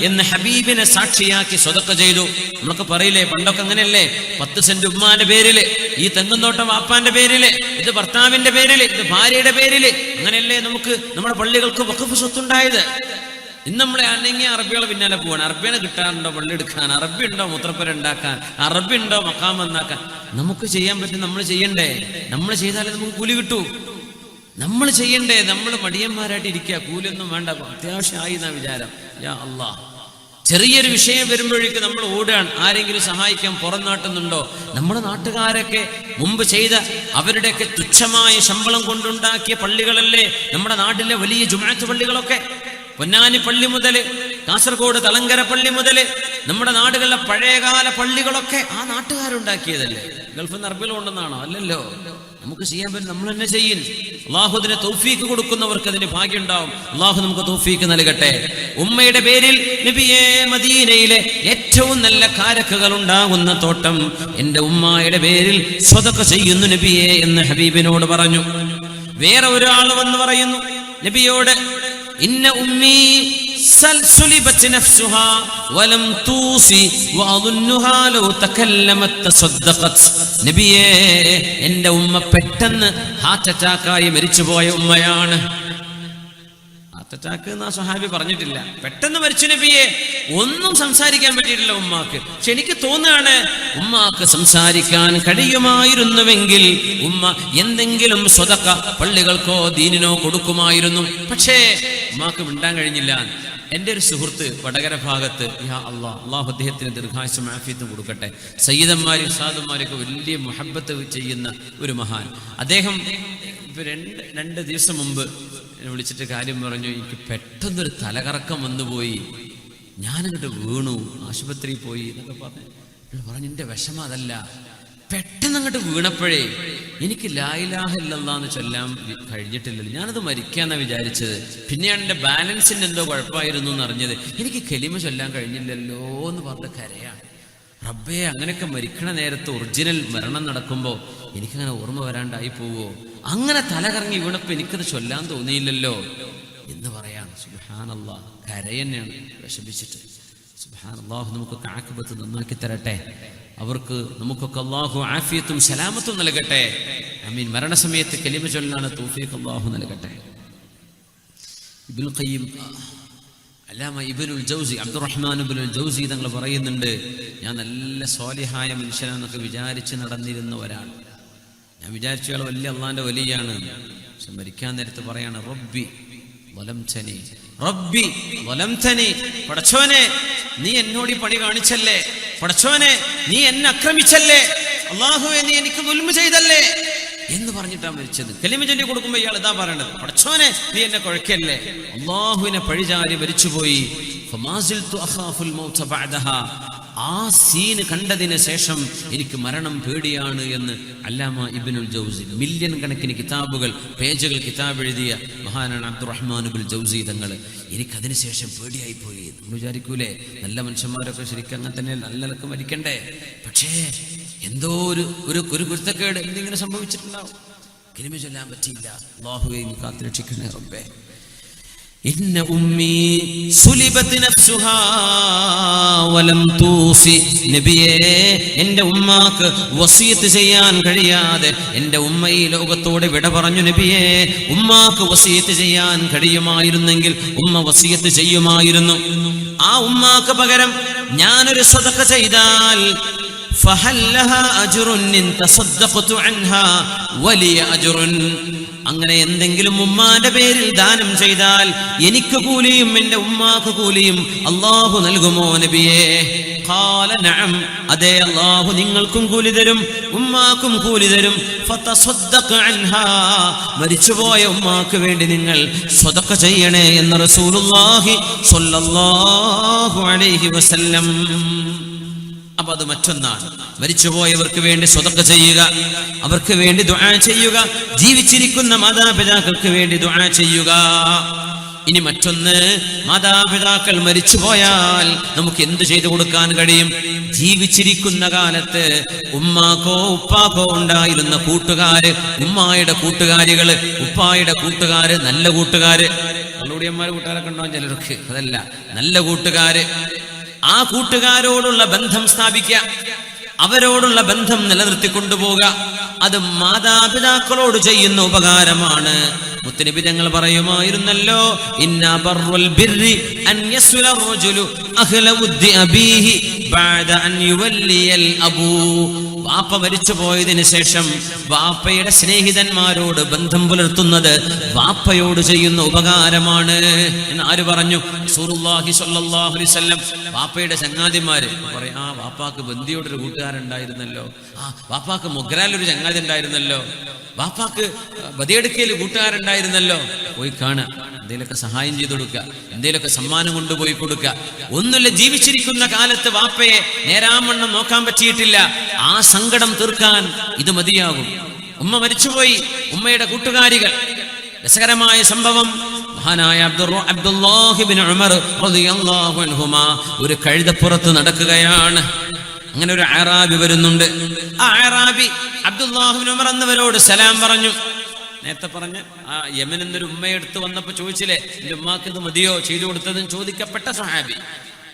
എന്ന് ഹബീബിനെ സാക്ഷിയാക്കി സ്വതക്ക ചെയ്തു. നമ്മളൊക്കെ പറയില്ലേ, പണ്ടൊക്കെ അങ്ങനെയല്ലേ, 10 സെന്റ് ഉമ്മാന്റെ പേരില്, ഈ തെങ്ങുംതോട്ടം വാപ്പാന്റെ പേരില്, ഇത് ഭർത്താവിന്റെ പേരില്, ഇത് ഭാര്യയുടെ പേരില്, അങ്ങനെയല്ലേ നമുക്ക് നമ്മുടെ പള്ളികൾക്ക് വഖഫ് സ്വത്തുണ്ടായത്. ഇന്ന് നമ്മളെ അനങ്ങിയ അറബികളെ പിന്നാലെ പോവാണ്. അറബിനെ കിട്ടാറുണ്ടോ പള്ളി എടുക്കാൻ? അറബി ഉണ്ടോ മൂത്രപ്പുര ഉണ്ടാക്കാൻ? അറബി ഉണ്ടോ മക്കാം എന്നാക്കാൻ? നമുക്ക് ചെയ്യാൻ പറ്റും, നമ്മൾ ചെയ്യണ്ടേ? നമ്മൾ ചെയ്താലേ നമുക്ക് കൂലി കിട്ടൂ. നമ്മൾ ചെയ്യണ്ടേ? നമ്മൾ മടിയന്മാരായിട്ട് ഇരിക്കുക, കൂലിയൊന്നും വേണ്ട, അത്യാവശ്യമായി എന്നാ വിചാരം. യാ അല്ലാഹ്, ചെറിയൊരു വിഷയം വരുമ്പോഴേക്ക് നമ്മൾ ഓടുകയാണ്, ആരെങ്കിലും സഹായിക്കാൻ പുറം നാട്ടുന്നുണ്ടോ? നമ്മുടെ നാട്ടുകാരൊക്കെ മുമ്പ് ചെയ്ത അവരുടെയൊക്കെ തുച്ഛമായ ശമ്പളം കൊണ്ടുണ്ടാക്കിയ പള്ളികളല്ലേ നമ്മുടെ നാട്ടിലെ വലിയ ജുമുഅത്ത് പള്ളികളൊക്കെ. പൊന്നാനി പള്ളി മുതൽ കാസർഗോഡ് തളങ്കര പള്ളി മുതൽ നമ്മുടെ നാടുകളിലെ പഴയകാല പള്ളികളൊക്കെ ആ നാട്ടുകാരുണ്ടാക്കിയതല്ലേ. ഗൾഫിൽ നിന്ന് അറബികൾ കൊണ്ടെന്നാണോ? അല്ലല്ലോ. നമുക്ക് ചെയ്യാൻ പറ്റും, നമ്മൾ തന്നെ ചെയ്യും. അള്ളാഹു അതിന് തൗഫീക്ക് കൊടുക്കുന്നവർക്ക് അതിന് ഭാഗ്യം ഉണ്ടാവും. അള്ളാഹു നമുക്ക് തൗഫീക്ക് നൽകട്ടെ. ഉമ്മയുടെ പേരിൽ നബിയേ മദീനയിലെ ഏറ്റവും നല്ല കാരക്കുകൾ ഉണ്ടാകുന്ന തോട്ടം എന്റെ ഉമ്മയുടെ പേരിൽ സ്വതക്ക ചെയ്യുന്നു നബിയേ എന്ന് ഹബീബിനോട് പറഞ്ഞു. വേറെ ഒരാൾ വന്ന് പറയുന്നു നബിയോട്, ഇന്ന ഉമ്മീ സുലിബത് നഫ്സുഹാ വലം തൂസി വഅദുന്നുഹാ ലൗ തകല്ലമത് തസദ്ദഖത്. നബിയേ, എൻ്റെ ഉമ്മ പെട്ടെന്ന് ഹാർട്ട് അറ്റാക്കായി മരിച്ചുപോയ ഉമ്മയാണ്. ഹാർട്ട് അറ്റാക്ക് എന്നാ സ്വഹാബി പറഞ്ഞിട്ടില്ല, പെട്ടെന്ന് മരിച്ചു നബിയെ. ഒന്നും സംസാരിക്കാൻ പറ്റിയിട്ടില്ല ഉമ്മാക്ക്. പക്ഷെ എനിക്ക് തോന്നുകയാണ് ഉമ്മാക്ക് സംസാരിക്കാൻ കഴിയുമായിരുന്നുവെങ്കിൽ ഉമ്മ എന്തെങ്കിലും സ്വതക്ക പള്ളികൾക്കോ ദീനിനോ കൊടുക്കുമായിരുന്നു. പക്ഷേ ഉമ്മാക്ക് മിണ്ടാൻ കഴിഞ്ഞില്ല. എൻ്റെ ഒരു സുഹൃത്ത് വടകര ഭാഗത്ത്, യാ അള്ളാഹ്, അള്ളാഹു അദ്ദേഹത്തിന് ദീർഘായുസ്സും ആഫിയത്തും കൊടുക്കട്ടെ, സയ്യിദന്മാരും സാദന്മാരൊക്കെ വലിയ മുഹബ്ബത്ത് ചെയ്യുന്ന ഒരു മഹാൻ. അദ്ദേഹം രണ്ട് ദിവസം മുമ്പ് വിളിച്ചിട്ട് കാര്യം പറഞ്ഞു. എനിക്ക് പെട്ടെന്നൊരു തലകറക്കം വന്നുപോയി, ഞാനങ്ങോട്ട് വീണു, ആശുപത്രിയിൽ പോയി എന്നൊക്കെ പറഞ്ഞു. എൻ്റെ വിഷമം അതല്ല, പെട്ടെന്ന് അങ്ങോട്ട് വീണപ്പോഴേ എനിക്ക് ലാ ഇലാഹ ഇല്ലല്ലാഹ് എന്ന് ചൊല്ലാൻ കഴിഞ്ഞിട്ടില്ലല്ലോ, ഞാനത് മരിക്കാന്നാണ് വിചാരിച്ചത്. പിന്നെയാണ് എൻ്റെ ബാലൻസിൻ്റെ എന്തോ കുഴപ്പമായിരുന്നു എന്ന് അറിഞ്ഞത്. എനിക്ക് കലിമ ചൊല്ലാൻ കഴിഞ്ഞില്ലല്ലോ എന്ന് പറഞ്ഞ കരയാണ്. റബ്ബേ, അങ്ങനെയൊക്കെ മരിക്കണ നേരത്ത് ഒറിജിനൽ മരണം നടക്കുമ്പോൾ എനിക്കങ്ങനെ ഓർമ്മ വരാണ്ടായി പോവോ? അങ്ങനെ തലകറങ്ങി വീണപ്പോൾ എനിക്കത് ചൊല്ലാൻ തോന്നിയില്ലല്ലോ എന്ന് പറയാണ്. സുബ്ഹാനല്ലാഹ്, കരയെന്നെയാണ് വിഷമിച്ചിട്ട്. സുബ്ഹാനല്ലാഹ്, നമുക്കൊക്കെ ആഖിബത്ത് നന്നാക്കി തരട്ടെ. അവർക്ക് നമുക്കൊക്കെ അല്ലാഹു ആഫിയത്തും സലാമത്തും നൽകട്ടെ. ആമീൻ. മരണസമയത്ത് കലിമ ചൊല്ലാനുള്ള തൗഫീഖ് അല്ലാഹു നൽകട്ടെ. ഇബ്നുൽ ഖയ്യിം, അല്ലാമ ഇബ്നുൽ ജൗസി, അബ്ദുറഹ്മാൻ ഇബ്നുൽ ജൗസി തങ്ങൾ പറയുന്നുണ്ട്, ഞാൻ നല്ല സ്വാലിഹായ മനുഷ്യനാണെന്നൊക്കെ വിചാരിച്ച് നടന്നിരുന്ന ഒരാൾ. ഞാൻ വിചാരിച്ച ആൾ വലിയ അള്ളാന്റെ വലിയാണ്. പക്ഷെ മരിക്കാൻ നേരത്ത് പറയാണ്, റബ്ബി വലംതനി, റബ്ബി വലംതനി, പടച്ചോനെ നീ എന്നോട് ഈ പണി കാണിച്ചല്ലേ, പടച്ചോനെ നീ എന്നെ ആക്രമിച്ചല്ലേ, അല്ലാഹുവേ നീ എനിക്ക് ദുൽമ ചെയ്തല്ലേ എന്ന് പറഞ്ഞിട്ടാണ് മരിച്ചത്. കലിമ ചൊല്ലി കൊടുക്കുമ്പോൾ ഇയാൾ ഇതാ പറയണത്, പടച്ചോനെ നീ എന്നെ കുഴക്കല്ലേ. അല്ലാഹുവിനെ പഴിചാരി മരിച്ചുപോയി. ഫമാസിൽതു അഖാഫുൽ മൗത ബഅദഹാ, ആ സീന് കണ്ടതിന് ശേഷം എനിക്ക് മരണം പേടിയാണ് എന്ന് അല്ലാമ ഇബ്നുൽ ജൗസി. മില്യൺ കണക്കിന് കിതാബുകൾ, പേജുകൾ കിതാബ് എഴുതിയ മഹാനാണ് അബ്ദുറഹ്മാൻ ഇബ്നുൽ ജൗസി തങ്ങൾ. എനിക്കതിന് ശേഷം പേടിയായി പോയി. നമ്മൾ വിചാരിക്കൂലേ, നല്ല മനുഷ്യന്മാരൊക്കെ ശരിക്കും അങ്ങനെ തന്നെ നല്ലതൊക്കെ മരിക്കണ്ടേ. പക്ഷേ എന്തോ ഒരു കുരുത്തക്കേട് എന്തെങ്കിലും സംഭവിച്ചിട്ടുണ്ടാവും. കലിമ ചൊല്ലാൻ പറ്റിയില്ല. അല്ലാഹുവേ നീ കാത്തുരക്ഷിക്കണേ റബ്ബേ. ഇന്ന ഉമ്മീ സുലിബത് നഫ്സുഹാ വലം തൂസി. നബിയേ, എൻ്റെ ഉമ്മാക്ക് വസിയത്ത് ചെയ്യാൻ കഴിയാതെ എൻ്റെ ഉമ്മ ഈ ലോകത്തോട് വിട പറഞ്ഞു. നബിയേ, ഉമ്മാക്ക് വസിയത്ത് ചെയ്യാൻ കഴിയുമായിരുന്നെങ്കിൽ ഉമ്മ വസിയത്ത് ചെയ്യുമായിരുന്നു. ആ ഉമ്മാക്ക് പകരം ഞാനൊരു സ്വതക്ക ചെയ്താൽ ഫഹൽ ലഹാ അജ്റുൻ ഇൻ തസദ്ദഖതു അൻഹാ വലിയ അജ്റുൻ. അങ്ങനെ എന്തെങ്കിലും ഉമ്മാന്റെ പേരിൽ ദാനം ചെയ്താൽ എനിക്ക് കൂലിയും എൻ്റെ ഉമ്മാക്ക് കൂലിയും അല്ലാഹു നൽകുമോ നബിയേ? ഖാല നഅം, അതെ അല്ലാഹു നിങ്ങൾക്കും കൂലി തരും ഉമ്മാക്കും കൂലി തരും. ഫതസദ്ദഖ അൻഹാ, മരിച്ചുപോയ ഉമ്മാക്ക് വേണ്ടി നിങ്ങൾ സ്വതക്ക ചെയ്യണേ എന്ന് റസൂലുള്ളാഹി സ്വല്ലല്ലാഹു അലൈഹി വസല്ലം. അപ്പൊ അത് മറ്റൊന്നാണ്, മരിച്ചുപോയവർക്ക് വേണ്ടി സ്വതക്ക ചെയ്യുക, അവർക്ക് വേണ്ടി ദുആ ചെയ്യുക, ജീവിച്ചിരിക്കുന്ന മാതാപിതാക്കൾക്ക് വേണ്ടി ദുആ ചെയ്യുക. ഇനി മറ്റൊന്ന്, മാതാപിതാക്കൾ മരിച്ചുപോയാൽ നമുക്ക് എന്ത് ചെയ്തു കൊടുക്കാൻ കഴിയും? ജീവിച്ചിരിക്കുന്ന കാലത്ത് ഉമ്മാക്കോ ഉപ്പാക്കോ ഉണ്ടായിരുന്ന കൂട്ടുകാര്, ഉമ്മായുടെ കൂട്ടുകാരികള്, ഉപ്പായുടെ കൂട്ടുകാര്, നല്ല കൂട്ടുകാര്, കള്ളുടിയന്മാര് കൂട്ടുകാരൊക്കെ ഉണ്ടാവും ചിലർക്ക്, അതല്ല നല്ല കൂട്ടുകാര്, ആ കൂട്ടുകാരോടുള്ള ബന്ധം സ്ഥാപിക്കുക, അവരോടുള്ള ബന്ധം നിലനിർത്തിക്കൊണ്ടുപോവുക. അത് മാതാപിതാക്കളോട് ചെയ്യുന്ന ഉപകാരമാണ്. മുത്തനബി തങ്ങൾ പറയുമായിരുന്നല്ലോ, ഇന്നാ ബർറുൽ ബിർരി അൻ യസ്ല റജുലു അഹ്ല ഉദ്ദി അബീഹി ബഅദ അൻ യുവല്ലിയൽ അബൂ വാപ്പ മരിച്ചു പോയതിനു ശേഷം വാപ്പയുടെ സ്നേഹിതന്മാരോട് ബന്ധം പുലർത്തുന്നത് വാപ്പയോട് ചെയ്യുന്ന ഉപകാരമാണ് എന്ന് ആര് പറഞ്ഞു? റസൂലുള്ളാഹി സ്വല്ലല്ലാഹു അലൈഹി വസല്ലം. വാപ്പയുടെ ചങ്ങാതിമാര് പറയും, വാപ്പാക്ക് ബന്ദിയോടൊരു കൂട്ടുകാരുണ്ടായിരുന്നല്ലോ, വാപ്പാക്ക് മൊഗ്രാലൊരു ചങ്ങാതി ഉണ്ടായിരുന്നല്ലോ, വാപ്പാക്ക് ബദിയെടുക്കയിൽ കൂട്ടുകാരുണ്ടായിരുന്നല്ലോ. പോയി കാണുക, എന്തെങ്കിലുമൊക്കെ സഹായം ചെയ്തു കൊടുക്കുക, എന്തെങ്കിലുമൊക്കെ സമ്മാനം കൊണ്ടുപോയി കൊടുക്കുക. ഒന്നുമില്ല, ജീവിച്ചിരിക്കുന്ന കാലത്ത് വാപ്പയെ നേരാമണ്ണം നോക്കാൻ പറ്റിയിട്ടില്ല, ആ സങ്കടം തീർക്കാൻ ഇത് മതിയാകും. ഉമ്മ മരിച്ചുപോയി, ഉമ്മയുടെ കൂട്ടുകാരികൾ. രസകരമായ സംഭവം, മഹാനായ അബ്ദുല്ലാഹി ഇബ്നു ഉമർ റളിയല്ലാഹു അൻഹുമാ ഒരു കഴുതപ്പുറത്ത് നടക്കുകയാണ്. അങ്ങനെ ഒരു അറാബി വരുന്നുണ്ട്. ആ അറാബി അബ്ദുല്ലാഹി ഇബ്നു ഉമർ എന്നവരോട് സലാം പറഞ്ഞു. നേരത്തെ പറഞ്ഞ ആ യമൻ എന്നൊരു ഉമ്മയെടുത്ത് വന്നപ്പോൾ ചോദിച്ചില്ലേ, എൻ്റെ ഉമ്മാക്ക് ഇത് മതിയോ ചെയ്തു കൊടുത്തതെന്ന് ചോദിക്കപ്പെട്ട സഹാബി.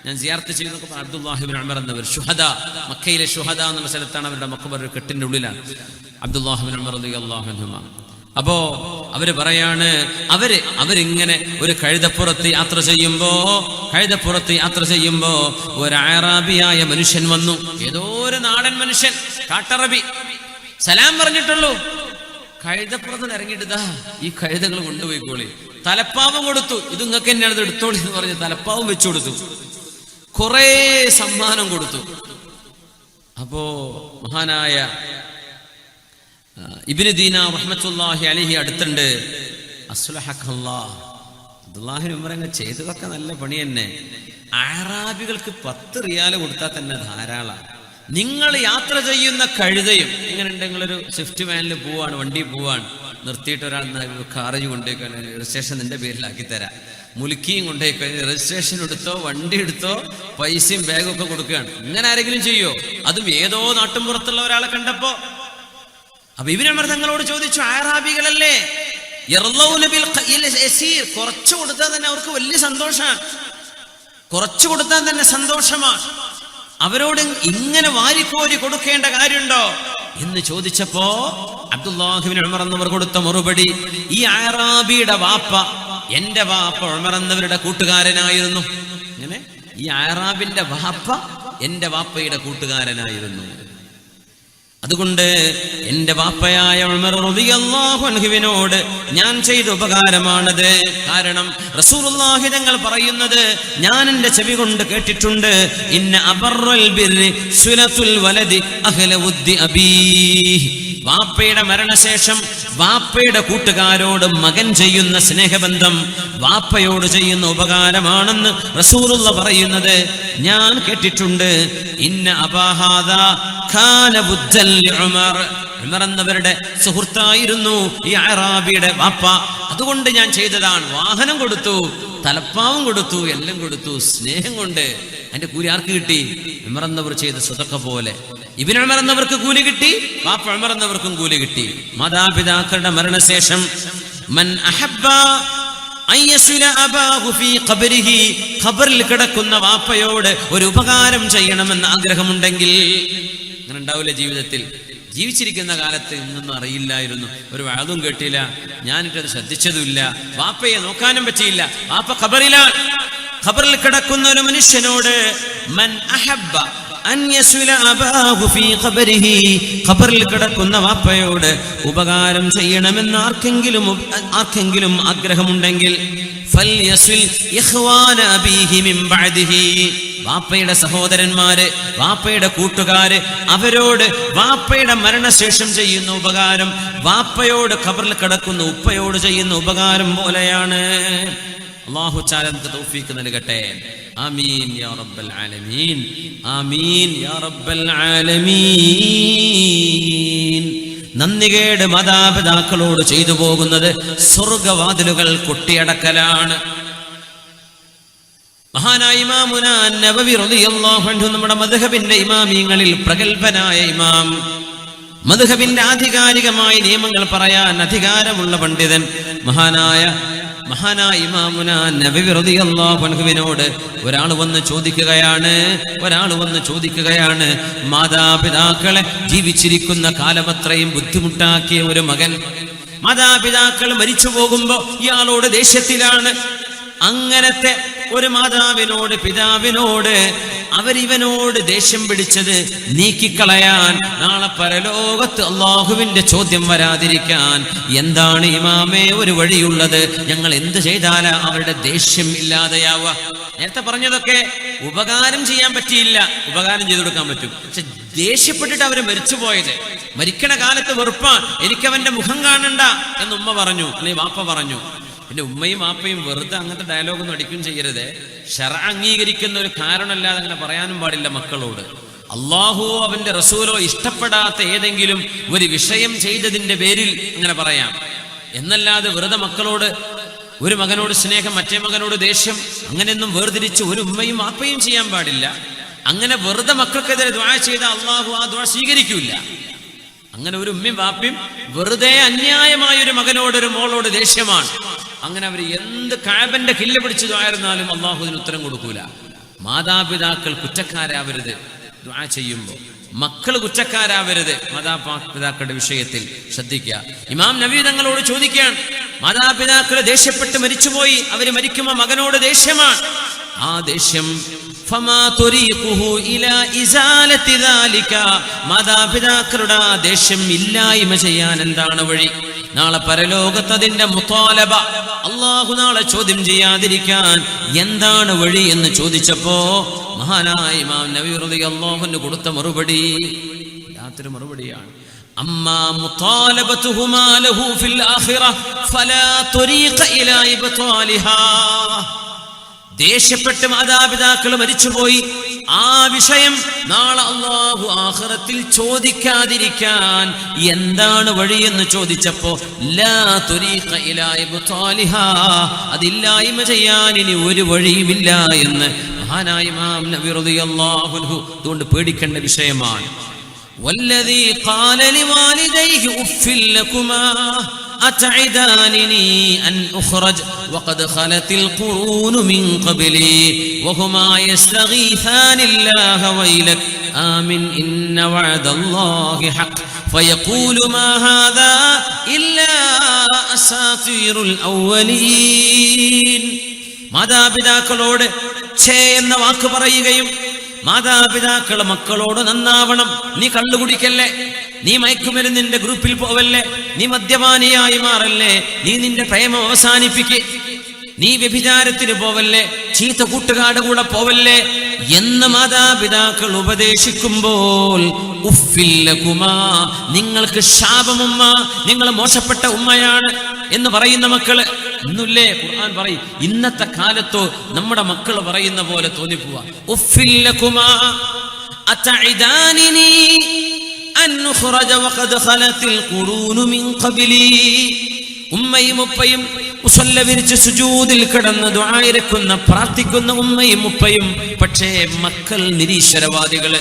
ഞാൻ സിയാറത്ത് ചെയ്തൊക്കെ അബ്ദുല്ലാഹി ഇബ്നു ഉമർ എന്നവർ ഷുഹദ, മക്കയിലെ ഷുഹദ എന്ന സ്ഥലത്താണ് അവരുടെ മഖബർ, ഒരു കെട്ടിന്റെ ഉള്ളിലാണ് അബ്ദുല്ലാഹി ഇബ്നു ഉമർ റളിയല്ലാഹു അൻഹുമാ. അപ്പോ അവര് പറയാണ്, അവരിങ്ങനെ ഒരു കഴുതപ്പുറത്ത് യാത്ര ചെയ്യുമ്പോ ഒരു അറാബിയായ മനുഷ്യൻ വന്നു. ഏതോ ഒരു നാടൻ മനുഷ്യൻ, കാട്ടറബി. സലാം പറഞ്ഞിട്ടുള്ളൂ, കഴുതപ്പുറത്ത് ഇറങ്ങിയിട്ട് ഈ കഴുതകൾ കൊണ്ടുപോയിക്കോളി. തലപ്പാവും കൊടുത്തു, ഇത് നിങ്ങൾക്ക് തന്നെയാണ്, ഇത് എടുത്തോളി എന്ന് പറഞ്ഞ് തലപ്പാവും വെച്ചു കൊടുത്തു. കുറെ സമ്മാനം കൊടുത്തു. അപ്പോ മഹാനായ ഇബ്നു ദീനാർ റഹ്മത്തുള്ളാഹി അലൈഹി അടുത്തുണ്ട്. അബ്ദുല്ലാഹി ഉമർ ചെയ്തതൊക്കെ നല്ല പണി തന്നെ. അറാബികൾക്ക് 10 റിയാൽ കൊടുത്താൽ തന്നെ ധാരാളമാണ്. നിങ്ങൾ യാത്ര ചെയ്യുന്ന കഴുതയും എങ്ങനെയുണ്ട്? നിങ്ങളൊരു സ്വിഫ്റ്റ് വാനിൽ പോവാണ്, വണ്ടി പോവാണ്, നിർത്തിയിട്ട് ഒരാൾ കാറേജ് കൊണ്ടുപോയി രജിസ്ട്രേഷൻ നിന്റെ പേരിലാക്കി തരാം, മുലുക്കിയും കൊണ്ടുപോയി കഴിഞ്ഞ് രജിസ്ട്രേഷൻ എടുത്തോ, വണ്ടി എടുത്തോ, പൈസയും ബാഗും ഒക്കെ കൊടുക്കുകയാണ്. ഇങ്ങനെ ആരെങ്കിലും ചെയ്യോ? അതും ഏതോ നാട്ടുമ്പുറത്തുള്ള ഒരാളെ കണ്ടപ്പോ. അപ്പൊ ഇബ്നു ഉമർ തങ്ങളോട് ചോദിച്ചു, അറാബികളല്ലേ, കുറച്ചു കൊടുത്താൽ തന്നെ അവർക്ക് വലിയ സന്തോഷമാണ്, കുറച്ചു കൊടുത്താൽ തന്നെ സന്തോഷമാണ്, അവരോട് ഇങ്ങനെ വാരിക്കോരി കൊടുക്കേണ്ട കാര്യമുണ്ടോ എന്ന് ചോദിച്ചപ്പോ അബ്ദുല്ലാഹി ഇബ്നു ഉമർ എന്നവർ കൊടുത്ത മറുപടി, ഈ അറാബിയുടെ വാപ്പ എന്റെ വാപ്പ ഉമർ എന്നവരുടെ കൂട്ടുകാരനായിരുന്നു. ഇങ്ങനെ ഈ അറാബിന്റെ വാപ്പ എന്റെ വാപ്പയുടെ കൂട്ടുകാരനായിരുന്നു. അതുകൊണ്ട് എന്റെ വാപ്പയായ ഉമർ റളിയല്ലാഹു അൻഹുവിനോട് ഞാൻ ചെയ്ത ഉപകാരമാണത്. കാരണം റസൂലുള്ളാഹി തങ്ങൾ പറയുന്നത് ഞാൻ എന്റെ ചെവി കൊണ്ട് കേട്ടിട്ടുണ്ട്, ഇന്ന അബറൽ ബിർരി സുലത്തുൽ വലദി അഹ്ല വുദ്ദി അബീഹി. വാപ്പയുടെ മരണശേഷം വാപ്പയുടെ കൂട്ടുകാരോട് മകൻ ചെയ്യുന്ന സ്നേഹബന്ധം വാപ്പയോട് ചെയ്യുന്ന ഉപകാരമാണെന്ന് റസൂലുള്ള പറയുന്നത് ഞാൻ കേട്ടിട്ടുണ്ട്. ഇന്ന അബാഹാദാ ഖാന ബുദ്ദൽ ഉമർ. ഉമർ എന്നവരുടെ സുഹൃത്തായിരുന്നു ഈ അറാബിയുടെ വാപ്പ. അതുകൊണ്ട് ഞാൻ ചെയ്തതാണ്. വാഹനം കൊടുത്തു, തലപ്പാവും കൊടുത്തു, എല്ലാം കൊടുത്തു, സ്നേഹം കൊണ്ട്. അതിന്റെ കൂലി ആർക്ക് കിട്ടി? ഉമർ എന്നവർ ചെയ്ത സ്വതക്ക പോലെ. ഇബ്നു ഉമർ എന്നവർക്ക് കൂലി കിട്ടി, വാപ്പ ഉമർ എന്നവർക്കും കൂലി കിട്ടി. മാതാപിതാക്കളുടെ മരണശേഷം മൻ അഹബ്ബ അയ്യസുല അബാഹു ഫീ ഖബരിഹി, ഖബറിൽ കിടക്കുന്ന വാപ്പയോട് ഒരു ഉപകാരം ചെയ്യണമെന്ന് ആഗ്രഹമുണ്ടെങ്കിൽ, അങ്ങനെ ഉണ്ടാവില്ല ജീവിതത്തിൽ. ജീവിച്ചിരിക്കുന്ന കാലത്ത് ഇന്നൊന്നും അറിയില്ലായിരുന്നു, ഒരു വാദവും കേട്ടില്ല, ഞാനിട്ടത് ശ്രദ്ധിച്ചതുമില്ല, വാപ്പയെ നോക്കാനും പറ്റിയില്ല, വാപ്പ ഖബറിലാണ്. ഖബറിൽ കിടക്കുന്ന ഒരു മനുഷ്യനോട് മൻ അഹബ്ബ അൻ യസ്വില അബാഹു ഫീ ഖബരിഹി, ഖബറിൽ കിടക്കുന്ന വാപ്പയോട് ഉപകാരം ചെയ്യണമെന്ന് ആർക്കെങ്കിലും ആഗ്രഹമുണ്ടെങ്കിൽ ഫൽയസ്വിൽ ഇഖ്വാന അബീഹി മിൻ ബഅദിഹി, വാപ്പയുടെ സഹോദരന്മാര്, വാപ്പയുടെ കൂട്ടുകാര്, അവരോട് വാപ്പയുടെ മരണശേഷം ചെയ്യുന്ന ഉപകാരം വാപ്പയോട് ഖബറിൽ കിടക്കുന്ന ഉപ്പയോട് ചെയ്യുന്ന ഉപകാരം പോലെയാണ്. അല്ലാഹു തആല നമുക്ക് തൗഫീഖ് നൽകട്ടെ. ആമീൻ യാ റബ്ബൽ ആലമീൻ, ആമീൻ യാ റബ്ബൽ ആലമീൻ. നന്ദികേട് മാതാപിതാക്കളോട് ചെയ്തു പോകുന്നത് സ്വർഗവാതിലുകൾ കൊട്ടിയടക്കലാണ്. മഹാനായ ഇമാമുന നബവി റളിയല്ലാഹു അൻഹു, നമ്മുടെ മദ്ഹബിന്റെ ഇമാമിങ്ങളിൽ പ്രഗൽഭനായ ഇമാം, മദ്ഹബിന്റെ ആധികാരികമായ നിയമങ്ങൾ പറയാൻ അധികാരമുള്ള പണ്ഡിതൻ, മഹാനായ ഇമാമുന നബവി റളിയല്ലാഹു അൻഹുവിനോട് ഒരാൾ വന്ന് ചോദിക്കുകയാണ്, മാതാപിതാക്കളെ ജീവിച്ചിരിക്കുന്ന കാലമത്രയും ബുദ്ധിമുട്ടാക്കിയ ഒരു മകൻ മാതാപിതാക്കൾ മരിച്ചു പോകുമ്പോ ഇയാളോട് ദേഷ്യത്തിലാണ്. അങ്ങനത്തെ ഒരു മാതാവിനോട്, പിതാവിനോട് അവരിവനോട് ദേഷ്യം പിടിച്ചത് നീക്കിക്കളയാൻ, നാളെ പരലോകത്ത് അള്ളാഹുവിന്റെ ചോദ്യം വരാതിരിക്കാൻ എന്താണ് ഇമാമേ ഒരു വഴിയുള്ളത്? ഞങ്ങൾ എന്ത് ചെയ്താലാ അവരുടെ ദേഷ്യം ഇല്ലാതെയാവുക? നേരത്തെ പറഞ്ഞതൊക്കെ ഉപകാരം ചെയ്യാൻ പറ്റിയില്ല, ഉപകാരം ചെയ്തു കൊടുക്കാൻ പറ്റും. പക്ഷെ ദേഷ്യപ്പെട്ടിട്ട് അവര് മരിച്ചുപോയത്, മരിക്കണ കാലത്ത് വെറുപ്പാൻ, എനിക്കവന്റെ മുഖം കാണണ്ട എന്ന് ഉമ്മ പറഞ്ഞു, അല്ലെങ്കിൽ വാപ്പ പറഞ്ഞു. പിന്നെ ഉമ്മയും വാപ്പയും വെറുതെ അങ്ങനത്തെ ഡയലോഗൊന്നും അടിക്കുകയും ചെയ്യരുത്. ശർഅ അംഗീകരിക്കുന്ന ഒരു കാരണമല്ലാതെ അങ്ങനെ പറയാനും പാടില്ല മക്കളോട്. അള്ളാഹുവോ അവന്റെ റസൂലോ ഇഷ്ടപ്പെടാത്ത ഏതെങ്കിലും ഒരു വിഷയം ചെയ്തതിന്റെ പേരിൽ അങ്ങനെ പറയാം എന്നല്ലാതെ വെറുതെ മക്കളോട്, ഒരു മകനോട് സ്നേഹം മറ്റേ മകനോട് ദേഷ്യം, അങ്ങനെയൊന്നും വേർതിരിച്ച് ഒരു ഉമ്മയും വാപ്പയും ചെയ്യാൻ പാടില്ല. അങ്ങനെ വെറുതെ മക്കൾക്കെതിരെ ദുആ ചെയ്ത അള്ളാഹു ആ ദുആ സ്വീകരിക്കൂല. അങ്ങനെ ഒരു ഉമ്മയും വാപ്പയും വെറുതെ അന്യായമായ ഒരു മകനോട് ഒരു മോളോട് ദേഷ്യമാണ്, അങ്ങനെ അവർ എന്ത് കഅബന്റെ കില്ല പിടിച്ചു ദുആയിരുന്നാലും അള്ളാഹു അതിന് ഉത്തരം കൊടുക്കൂല. മാതാപിതാക്കൾ കുറ്റക്കാരാവരുത് ദുആ ചെയ്യുമ്പോൾ, മക്കൾ കുറ്റക്കാരാവരുത് മാതാപിതാക്കളുടെ വിഷയത്തിൽ ശ്രദ്ധിക്കുക. ഇമാം നബി തങ്ങളോട് ചോദിക്കുകയാണ്, മാതാപിതാക്കൾ ദേഷ്യപ്പെട്ട് മരിച്ചുപോയി, അവര് മരിക്കുമ്പോൾ മകനോട് ദേഷ്യമാണ്, ആ ദേഷ്യം മാതാപിതാക്കളുടെ ആ ദേഷ്യം ഇല്ലായ്മ ചെയ്യാൻ എന്താണ് വഴി? നാളെ പരലോകത്ത് അതിന്റെ മുത്താലബ അള്ളാഹു നാളെ ചോദ്യം ചെയ്യാതിരിക്കാൻ എന്താണ് വഴി എന്ന് ചോദിച്ചപ്പോ മഹാനായ ഇമാം നബി റളിയല്ലാഹു അൻഹു കൊടുത്ത മറുപടി യാതൊരു മറുപടിയാണ്. അമ്മാ മുത്താലബതുഹുമാ ലഹു ഫിൽ ആഖിറ ഫലാ ത്വരീഖ ഇലാ ഇബ്താലിഹാ. ദേഷ്യപ്പെട്ട് മാതാപിതാക്കൾ മരിച്ചുപോയി, ആ വിഷയം നാളെ അല്ലാഹു ആഖിറത്തിൽ ചോദിക്കാതിരിക്കാൻ എന്താണ് വഴിയെന്ന് ചോദിച്ചപ്പോ ലാ തുരീഖ ഇലാ ഇബ്താലിഹാ, അതില്ലായ്മ ചെയ്യാൻ ഇനി ഒരു വഴിയുമില്ല എന്ന് മഹാനായ ഇമാം നബി റളിയല്ലാഹു അൻഹു അതുകൊണ്ട് പേടിക്കേണ്ട വിഷയമാണ്. വല്ലദീ ഖാല ലിവാലിദൈഹി ഉഫ്ഫിൽ ലകുമാ أتعدانني أن أخرج وقد خلت القرون من قبلي وهما يستغيثان الله ويلك آمن إن وعد الله حق فيقول ما هذا إلا أساطير الأولين. മാതാപിതാക്കളോട് ഛേ എന്ന വാക്ക് പറയുകയും മാതാപിതാക്കൾ മക്കളോട് നന്നാവണം, നീ കള്ളുകുടിക്കല്ലേ, നീ മയക്കുമരുന്നിന്റെ ഗ്രൂപ്പിൽ പോവല്ലേ, നീ മദ്യപാനിയായി മാറല്ലേ, നീ നിന്റെ പ്രേമം അവസാനിപ്പിക്ക്, നീ വ്യഭിചാരത്തിന് പോവല്ലേ, ചീത്ത കൂട്ടുകാരുടെ കൂടെ പോവല്ലേ എന്ന് മാതാപിതാക്കൾ ഉപദേശിക്കുമ്പോൾ ഉഫ്ഫില്ലകുമാ, നിങ്ങൾക്ക് ശാപമുമ്മ, നിങ്ങൾ മോശപ്പെട്ട ഉമ്മയാണ് എന്ന് പറയുന്ന മക്കള് ഇന്നില്ലേ? ഖുർആൻ പറയും ഇന്നത്തെ കാലത്തോ നമ്മുടെ മക്കൾ പറയുന്ന പോലെ തോന്നിപ്പോവാ. ഉഫ്ഫില്ലകുമാ അതഇദാനിനി അൻ ഖുറജ വഖദ് ഖലത്തിൽ ഖുറൂനു മിൻ ഖബ്ലി. ഉമ്മയും ഉപ്പയും മുസല്ല വിരിച്ച് സുജൂദിൽ കിടന്ന് ദുആ ഇരക്കുന്ന പ്രാർത്ഥിക്കുന്ന ഉമ്മയും ഉപ്പയും, പക്ഷേ മക്കൾ നിരീശ്വരവാദികള്,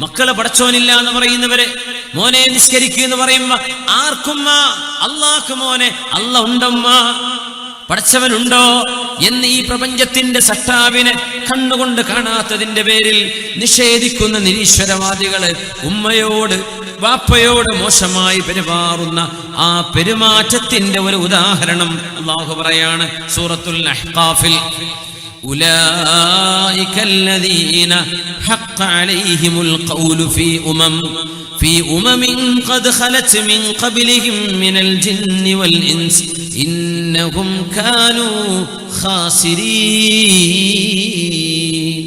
മക്കള് പടച്ചോനില്ല എന്ന് പറയുന്നവര്, മോനെ നിസ്കരിക്കുക എന്ന് പറയുമ്പോ ആർക്കുമ്മ അള്ളാഹ്ക്ക് മോനെ അല്ല ഉണ്ടമ്മ, പടച്ചവനുണ്ടോ എന്ന് ഈ പ്രപഞ്ചത്തിന്റെ സട്ടാവിനെ കണ്ണുകൊണ്ട് കാണാത്തതിന്റെ പേരിൽ നിഷേധിക്കുന്ന നിരീശ്വരവാദികള് ഉമ്മയോട് വാപ്പയോട് മോശമായി പെരുമാറുന്ന ആ പെരുമാറ്റത്തിന്റെ ഒരു ഉദാഹരണം അല്ലാഹു പറയാണ് സൂറത്തുൽ അഹ്ഖാഫിൽ. ഉലൈക الذين حق عليهم القول في أمم قد خلت من قبلهم من الجن والإنس إنهم كانوا خاسرين.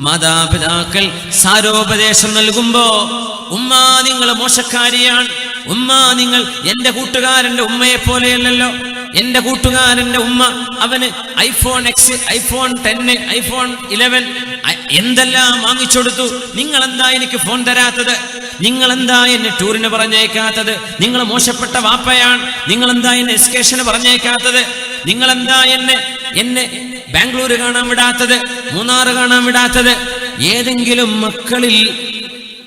മാതാപിതാക്കൾ സാരോപദേശം നൽകുമ്പോ ഉമ്മ നിങ്ങൾ മോശക്കാരിയാണ്, ഉമ്മ നിങ്ങൾ എന്റെ കൂട്ടുകാരന്റെ ഉമ്മയെ പോലെയല്ലല്ലോ, എന്റെ കൂട്ടുകാരന്റെ ഉമ്മ അവന് ഐഫോൺ എക്സ്, ഐഫോൺ 10, ഐഫോൺ 11 എന്തെല്ലാം വാങ്ങിച്ചെടുത്തു, നിങ്ങളെന്താ എനിക്ക് ഫോൺ തരാത്തത്, നിങ്ങളെന്താ എന്നെ ടൂറിന് പറഞ്ഞേക്കാത്തത്, നിങ്ങൾ മോശപ്പെട്ട വാപ്പയാണ്, നിങ്ങളെന്താ എന്നെ എസ്കേഷന് പറഞ്ഞേക്കാത്തത്, നിങ്ങളെന്താ എന്നെ ബാംഗ്ലൂർ കാണാൻ വിടാത്തത്, മൂന്നാറ് കാണാൻ വിടാത്തത്. ഏതെങ്കിലും മക്കളിൽ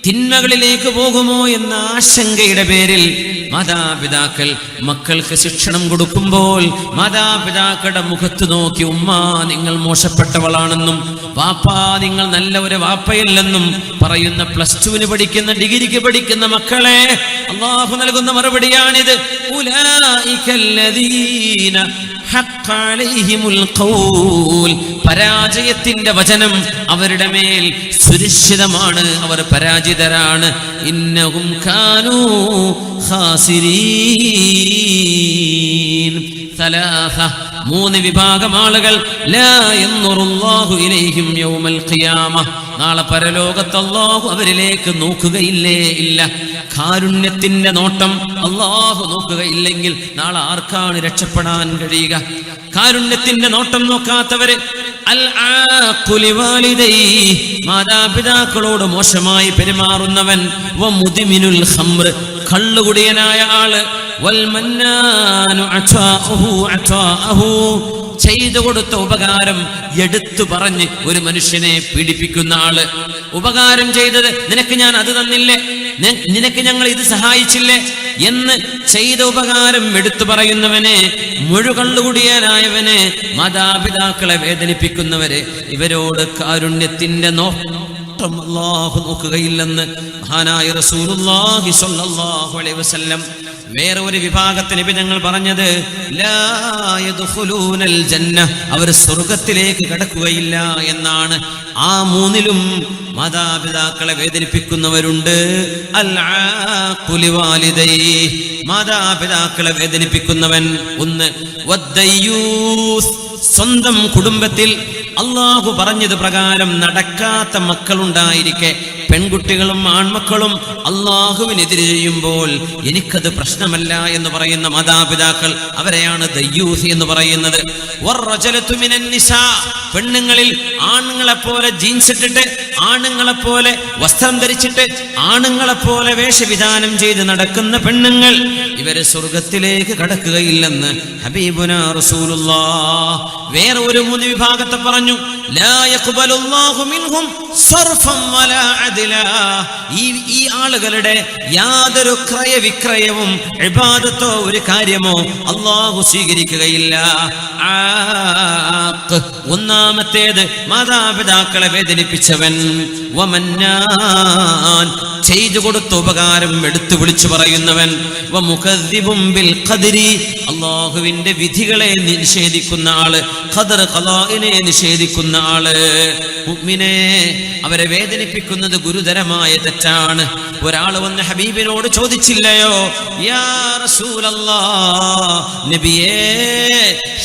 തിന്മകളിലേക്ക് പോകുമോ എന്ന ആശങ്കയുടെ പേരിൽ മാതാപിതാക്കൾ മക്കൾക്ക് ശിക്ഷണം കൊടുക്കുമ്പോൾ മാതാപിതാക്കളുടെ മുഖത്ത് നോക്കി ഉമ്മ നിങ്ങൾ മോശപ്പെട്ടവളാണെന്നും വാപ്പാ നിങ്ങൾ നല്ല ഒരു വാപ്പയല്ലെന്നും പറയുന്ന +2 പഠിക്കുന്ന, ഡിഗ്രിക്ക് പഠിക്കുന്ന മക്കളെ അല്ലാഹു നൽകുന്ന മറുപടിയാണിത്. ഉലൈക الذين ഹഖ്ഖ അലൈഹിമുൽ ഖൗൽ, പരാജയത്തിന്റെ വചനം അവരുടെ മേൽ സുരക്ഷിതമാണ്, അവർ പരാജിതരാണ്. ഇന്നഹും കാനൂ ഖാസിരീൻ. സലാസ, മൂന്ന് വിഭാഗം ആളുകൾ. ലാ യൻദുറുല്ലാഹു ഇലൈഹിം യൗമൽ ഖിയാമ, നാളെ പരലോകത്ത് അല്ലാഹു അവരിലേക്ക് നോക്കുകയില്ലേ ഇല്ല. കാരുണ്യത്തിന്റെ നോട്ടം അല്ലാഹു നോക്കുകയില്ലെങ്കിൽ നാളെ ആർക്കാണ് രക്ഷപ്പെടാൻ കഴിയുക? കാരുണ്യത്തിന്റെ നോട്ടം നോക്കാത്തവര്, അൽ ആഖുലി വാലിദൈ, മാതാപിതാക്കളോട് മോശമായി പെരുമാറുന്നവൻ, വ മുദ്മിനുൽ ഖംർ, കള്ളുകുടിയനായ ആള്, വൽ മന്നാനു അതാഅഹു, ചെയ്തു കൊടുത്ത ഉപകാരം എടുത്തു പറഞ്ഞ് ഒരു മനുഷ്യനെ പീഡിപ്പിക്കുന്ന ആള്. ഉപകാരം ചെയ്തത്, നിനക്ക് ഞാൻ അത് തന്നില്ലേ, നിനക്ക് ഞങ്ങൾ ഇത് സഹായിച്ചില്ലേ എന്ന് ചെയ്ത ഉപകാരം എടുത്തു പറയുന്നവനെ, മുഴുകള്ളുകുടിയനായവനെ, മാതാപിതാക്കളെ വേദനിപ്പിക്കുന്നവരെ, ഇവരോട് കാരുണ്യത്തിന്റെ നോട്ടം അല്ലാഹു നോക്കുകയില്ലെന്ന് മഹാനായ റസൂലുള്ളാഹി സ്വല്ലല്ലാഹു അലൈഹി വസല്ലം. വേറെ ഒരു വിഭാഗത്തിന് നബി ഞങ്ങൾ പറഞ്ഞത്, ലാ യദ്ഖുലൂനൽ ജന്ന, അവർ സ്വർഗ്ഗത്തിലേക്ക് കടക്കുകയില്ല എന്നാണ്. ആ മൂന്നിലും മാതാപിതാക്കളെ വേദനിപ്പിക്കുന്നവരുണ്ട്. അൽ ആഖുലി വാലിദൈ, മാതാപിതാക്കളെ വേദനിപ്പിക്കുന്നവൻ ഒന്ന്. വദ്ദയ്യൂസ്, സ്വന്തം കുടുംബത്തിൽ അല്ലാഹു പറഞ്ഞത് പ്രകാരം നടക്കാത്ത മക്കളുണ്ടായിരിക്കെ, പെൺകുട്ടികളും ആൺമക്കളും അല്ലാഹുവിനെതിരെ ചെയ്യുമ്പോൾ എനിക്കത് പ്രശ്നമല്ല എന്ന് പറയുന്ന മാതാപിതാക്കൾ, അവരെയാണ് ദയ്യൂസ് എന്ന് പറയുന്നത്. വറജലതു മിനൻ നിസാ, പെണ്ണുങ്ങളിൽ ആണുങ്ങളെപ്പോലെ ജീൻസ് ഇട്ടിട്ട്, ആണുങ്ങളെപ്പോലെ വസ്ത്രം ധരിച്ചിട്ട്, ആണുങ്ങളെപ്പോലെ വേഷവിധാനം ചെയ്ത് നടക്കുന്ന പെണ്ണുങ്ങൾ, ഇവര് സ്വർഗത്തിലേക്ക് കടക്കുകയില്ലെന്ന് ഹബീബുനാ റസൂലുള്ളാഹ്. വേറെ ഒരു മൂന്ന് വിഭാഗത്തെ പറഞ്ഞു, ലാ യഖ്ബലുല്ലാഹു മിൻഹും സർഫൻ വലാ അദ്ല, ഈ ആളുകളുടെ യാതൊരു ക്രയവിക്രയവും ഇബാദത്തോ ഒരു കാര്യമോ അല്ലാഹു സ്വീകരിക്കുകയില്ല. ഒന്നാമത്തേത് മാതാപിതാക്കളെ വേദനിപ്പിച്ചവൻ, വമന്നാൻ, ചെയ്തു കൊടുത്ത ഉപകാരം എടുത്തു വിളിച്ചു പറയുന്നവൻ, വമുകദ്ദിബും ബിൽ ഖദ്രി, അല്ലാഹുവിന്റെ വിധികളെ നിഷേധിക്കുന്ന ആള്, ഖദർ ഖലാഇനെ നിഷേധിക്കുന്ന ആള്. മുഅ്മിനെ, അവരെ വേദനിപ്പിക്കുന്നത് ഗുരുതരമായ തെറ്റാണ്. ഒരാൾ വന്ന് ഹബീബിനോട് ചോദിച്ചില്ലയോ, യാ റസൂലല്ലാഹ്, നബിയേ,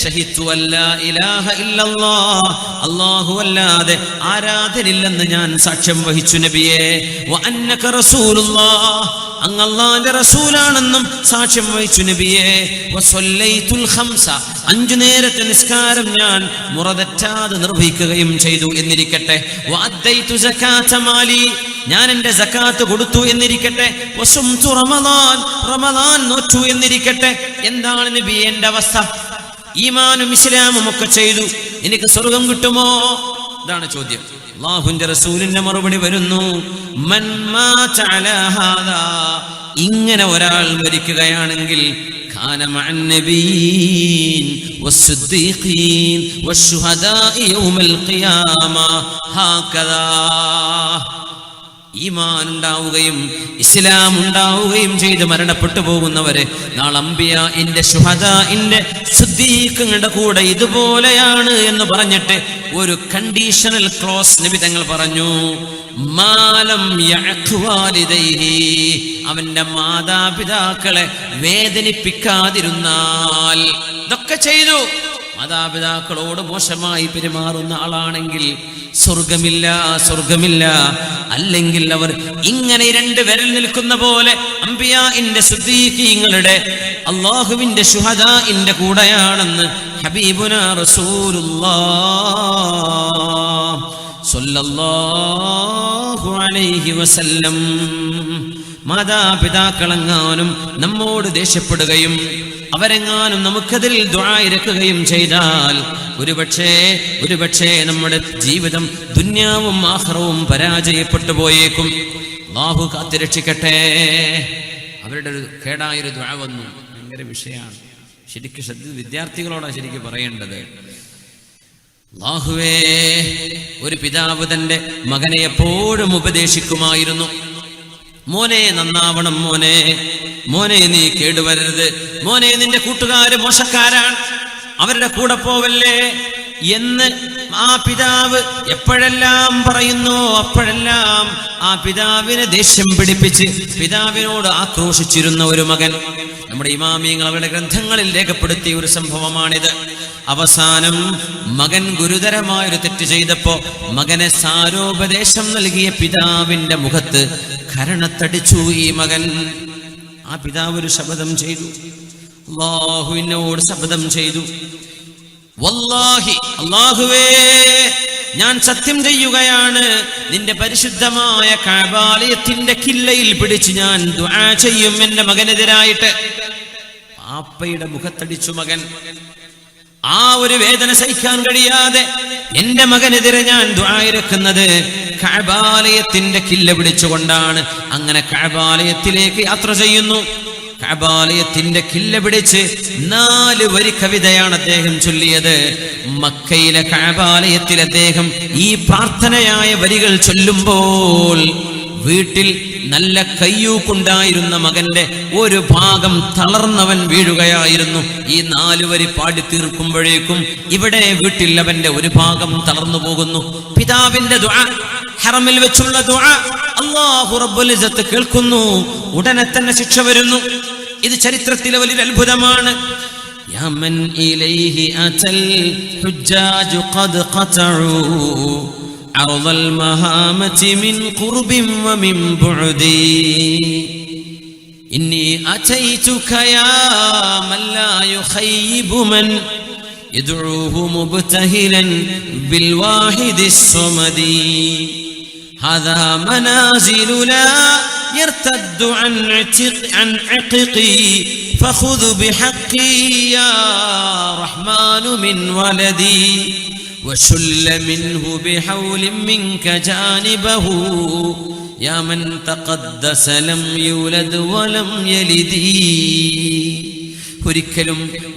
ഷഹിദു അല്ലാ ഇലാഹ ഇല്ലല്ലാഹ്, അല്ലാഹു അല്ലാതെ ആരാധനില്ലെന്ന് ഞാൻ സാക്ഷ്യം വഹിച്ചു നബിയേ, വ അന്നക റസൂലുള്ളാഹ്, അങ്ങ് അല്ലാഹുവിന്റെ റസൂലാണെന്നും സാക്ഷ്യം വഹിച്ചു നബിയേ, വസല്ലൈതുൽ ഖംസ, 5 നേരത്തെ നിസ്കാരം ഞാൻ മുറതെറ്റാതെ നിർവഹിക്കുകയും ചെയ്തു എന്നിരിക്കട്ടെ, വഅദ്ദൈതു സകാത മാലി, ഞാൻ എൻ്റെ സകാത്ത് കൊടുത്തു എന്നിരിക്കട്ടെ, വസുംതു റമളാൻ, റമളാൻ നോറ്റു എന്നിരിക്കട്ടെ, എന്താണ് നബി എൻ്റെ അവസ്ഥ? ഈമാനും ഇസ്ലാമും ഒക്കെ ചെയ്തു, എനിക്ക് സ്വർഗം കിട്ടുമോ? ഇതാണ് ചോദ്യം. അല്ലാഹുവിന്റെ റസൂലിന്റെ മറുപടി വരുന്നു, മൻ മാത അലാ ഹാദാ, ഇങ്ങനെ ഒരാൾ മരിക്കുകയാണെങ്കിൽ, കാന മഅൻ നബിയ്യീൻ വസ്സിദ്ദീഖീൻ വശുഹദാഇ യൗമൽ ഖിയാമ ഹാകദാ, ഈമാൻ ഉണ്ടാവുകയും ഇസ്ലാം ഉണ്ടാവുകയും ചെയ്ത് മരണപ്പെട്ടു പോകുന്നവരെ നാളെ അംബിയാഇന്റെ ശുഹദാഇന്റെ സിദ്ദീഖുകളുടെ കൂടെ ഇതുപോലെയാണ് എന്ന് പറഞ്ഞിട്ട് ഒരു കണ്ടീഷണൽ ക്ലോസ് നബി തങ്ങൾ പറഞ്ഞു, മാലം യഅഖ്വാലിദൈഹി, അവന്റെ മാതാപിതാക്കളെ വേദനിപ്പിക്കാതിരുന്നാൽ. ഇതൊക്കെ ചെയ്തു, മാതാപിതാക്കളോട് മോശമായി പെരുമാറുന്ന ആളാണെങ്കിൽ സ്വർഗമില്ല, സ്വർഗമില്ല. അല്ലെങ്കിൽ അവർ ഇങ്ങനെ 2 വിരൽ നിൽക്കുന്ന പോലെ അംബിയാഇന്റെ സിദ്ദീഖീങ്ങളുടെ അല്ലാഹുവിന്റെ ശുഹദാഇന്റെ കൂടെയാണെന്ന് ഹബീബുനാ റസൂലുള്ളാഹ് സ്വല്ലല്ലാഹു അലൈഹി വസല്ലം. മാതാപിതാക്കളെങ്ങാനും നമ്മോട് ദേഷ്യപ്പെടുകയും അവരെങ്ങാനും നമുക്കെതിൽ ദുആ ഇറക്കുകയും ചെയ്താൽ ഒരുപക്ഷേ നമ്മുടെ ജീവിതം ദുന്യാവും ആഖിറവും പരാജയപ്പെട്ടു പോയേക്കും. അല്ലാഹു കാത്തുരക്ഷിക്കട്ടെ. അവരുടെ ഒരു കേടായൊരു ദുആ വന്നു, ഭയങ്കര വിഷയമാണ്. ശരിക്കും വിദ്യാർത്ഥികളോടാണ് ശരിക്കും പറയേണ്ടത്. അല്ലാഹുവേ, ഒരു പിതാവ് തന്റെ മകനെ എപ്പോഴും ഉപദേശിക്കുമായിരുന്നു, മോനെ നന്നാവണം, മോനെ നീ കേടുവരരുത്, മോനെ നിന്റെ കൂട്ടുകാര് മോശക്കാരാണ്, അവരുടെ കൂടെ പോവല്ലേ എന്ന് ആ പിതാവ് എപ്പോഴെല്ലാം പറയുന്നു അപ്പോഴെല്ലാം ആ പിതാവിനെ ദേഷ്യം പിടിപ്പിച്ച് പിതാവിനോട് ആക്രോശിച്ചിരുന്ന ഒരു മകൻ. നമ്മുടെ ഇമാമിയങ്ങൾ അവരുടെ ഗ്രന്ഥങ്ങളിൽ രേഖപ്പെടുത്തിയ ഒരു സംഭവമാണിത്. അവസാനം മകൻ ഗുരുതരമായൊരു തെറ്റ് ചെയ്തപ്പോ മകനെ സാരോപദേശം നൽകിയ പിതാവിന്റെ മുഖത്ത് കരണത്തടിച്ചു ഈ മകൻ. ആ പിതാവ് ഒരു ശപഥം ചെയ്തു, അല്ലാഹുവിനോട് ശപഥം ചെയ്തു, വല്ലാഹി അല്ലാഹുവേ ഞാൻ സത്യം ചെയ്യുകയാണ്, നിന്റെ പരിശുദ്ധമായ കഅബാലയത്തിന്റെ കില്ലയിൽ പിടിച്ച് ഞാൻ ദുആ ചെയ്യും എന്റെ മകനെതിരായിട്ട്. പാപ്പയുടെ മുഖത്തടിച്ചു മകൻ. ആ ഒരു വേദന സഹിക്കാൻ കഴിയാതെ എന്റെ മകനെതിരെ ഞാൻ ദുആ ഇറക്കുന്നത് കഅബാലയത്തിന്റെ കില്ല പിടിച്ചുകൊണ്ടാണ്. അങ്ങനെ കഅബാലയത്തിലേക്ക് യാത്ര ചെയ്യുന്നു. കഅബാലയത്തിന്റെ കില്ല പിടിച്ച് 4 വരി കവിതയാണ് അദ്ദേഹം ചൊല്ലിയത്. മക്കയിലെ കഅബാലയത്തിൽ അദ്ദേഹം ഈ പ്രാർത്ഥനയായ വരികൾ ചൊല്ലുമ്പോൾ വീട്ടിൽ നല്ല കയ്യൂക്കുണ്ടായിരുന്ന മകന്റെ ഒരു ഭാഗം തളർന്നവൻ വീഴുകയായിരുന്നു. ഈ 4 വരി പാടി തീർക്കുമ്പോഴേക്കും ഇവിടെ വീട്ടിൽ അവന്റെ ഒരു ഭാഗം തളർന്നു പോകുന്നു. പിതാവിന്റെ ദുആ, ഹറമിൽ വെച്ചുള്ള ദുആ അല്ലാഹു റബ്ബുൽ ഇസ്സത്ത് കേൾക്കുന്നു. ഉടനെ തന്നെ ശിക്ഷ വരുന്നു. ഇത് ചരിത്രത്തിലെ വലിയൊരു അത്ഭുതമാണ്. യാ മൻ ഇലൈഹി അതൽ ഹുജ്ജാജു ഖദ് ഖതഉ അർദൽ മഹാമതി മിൻ ഖുർബിൻ വമിൻ ബുഅദി ഇന്നി അതൈതുക യാ മൻ ലാ യുഖയ്യിബു മൻ യദ്ഉഹു മുബ്തഹിലൻ ബിൽ വാഹിദിസ് സമദി هذا منازل لا يرتد عن عققي فخذ بحقي يا رحمن من ولدي وشل منه بحول منك جانبه يا من تقدس لم يولد ولم يلد.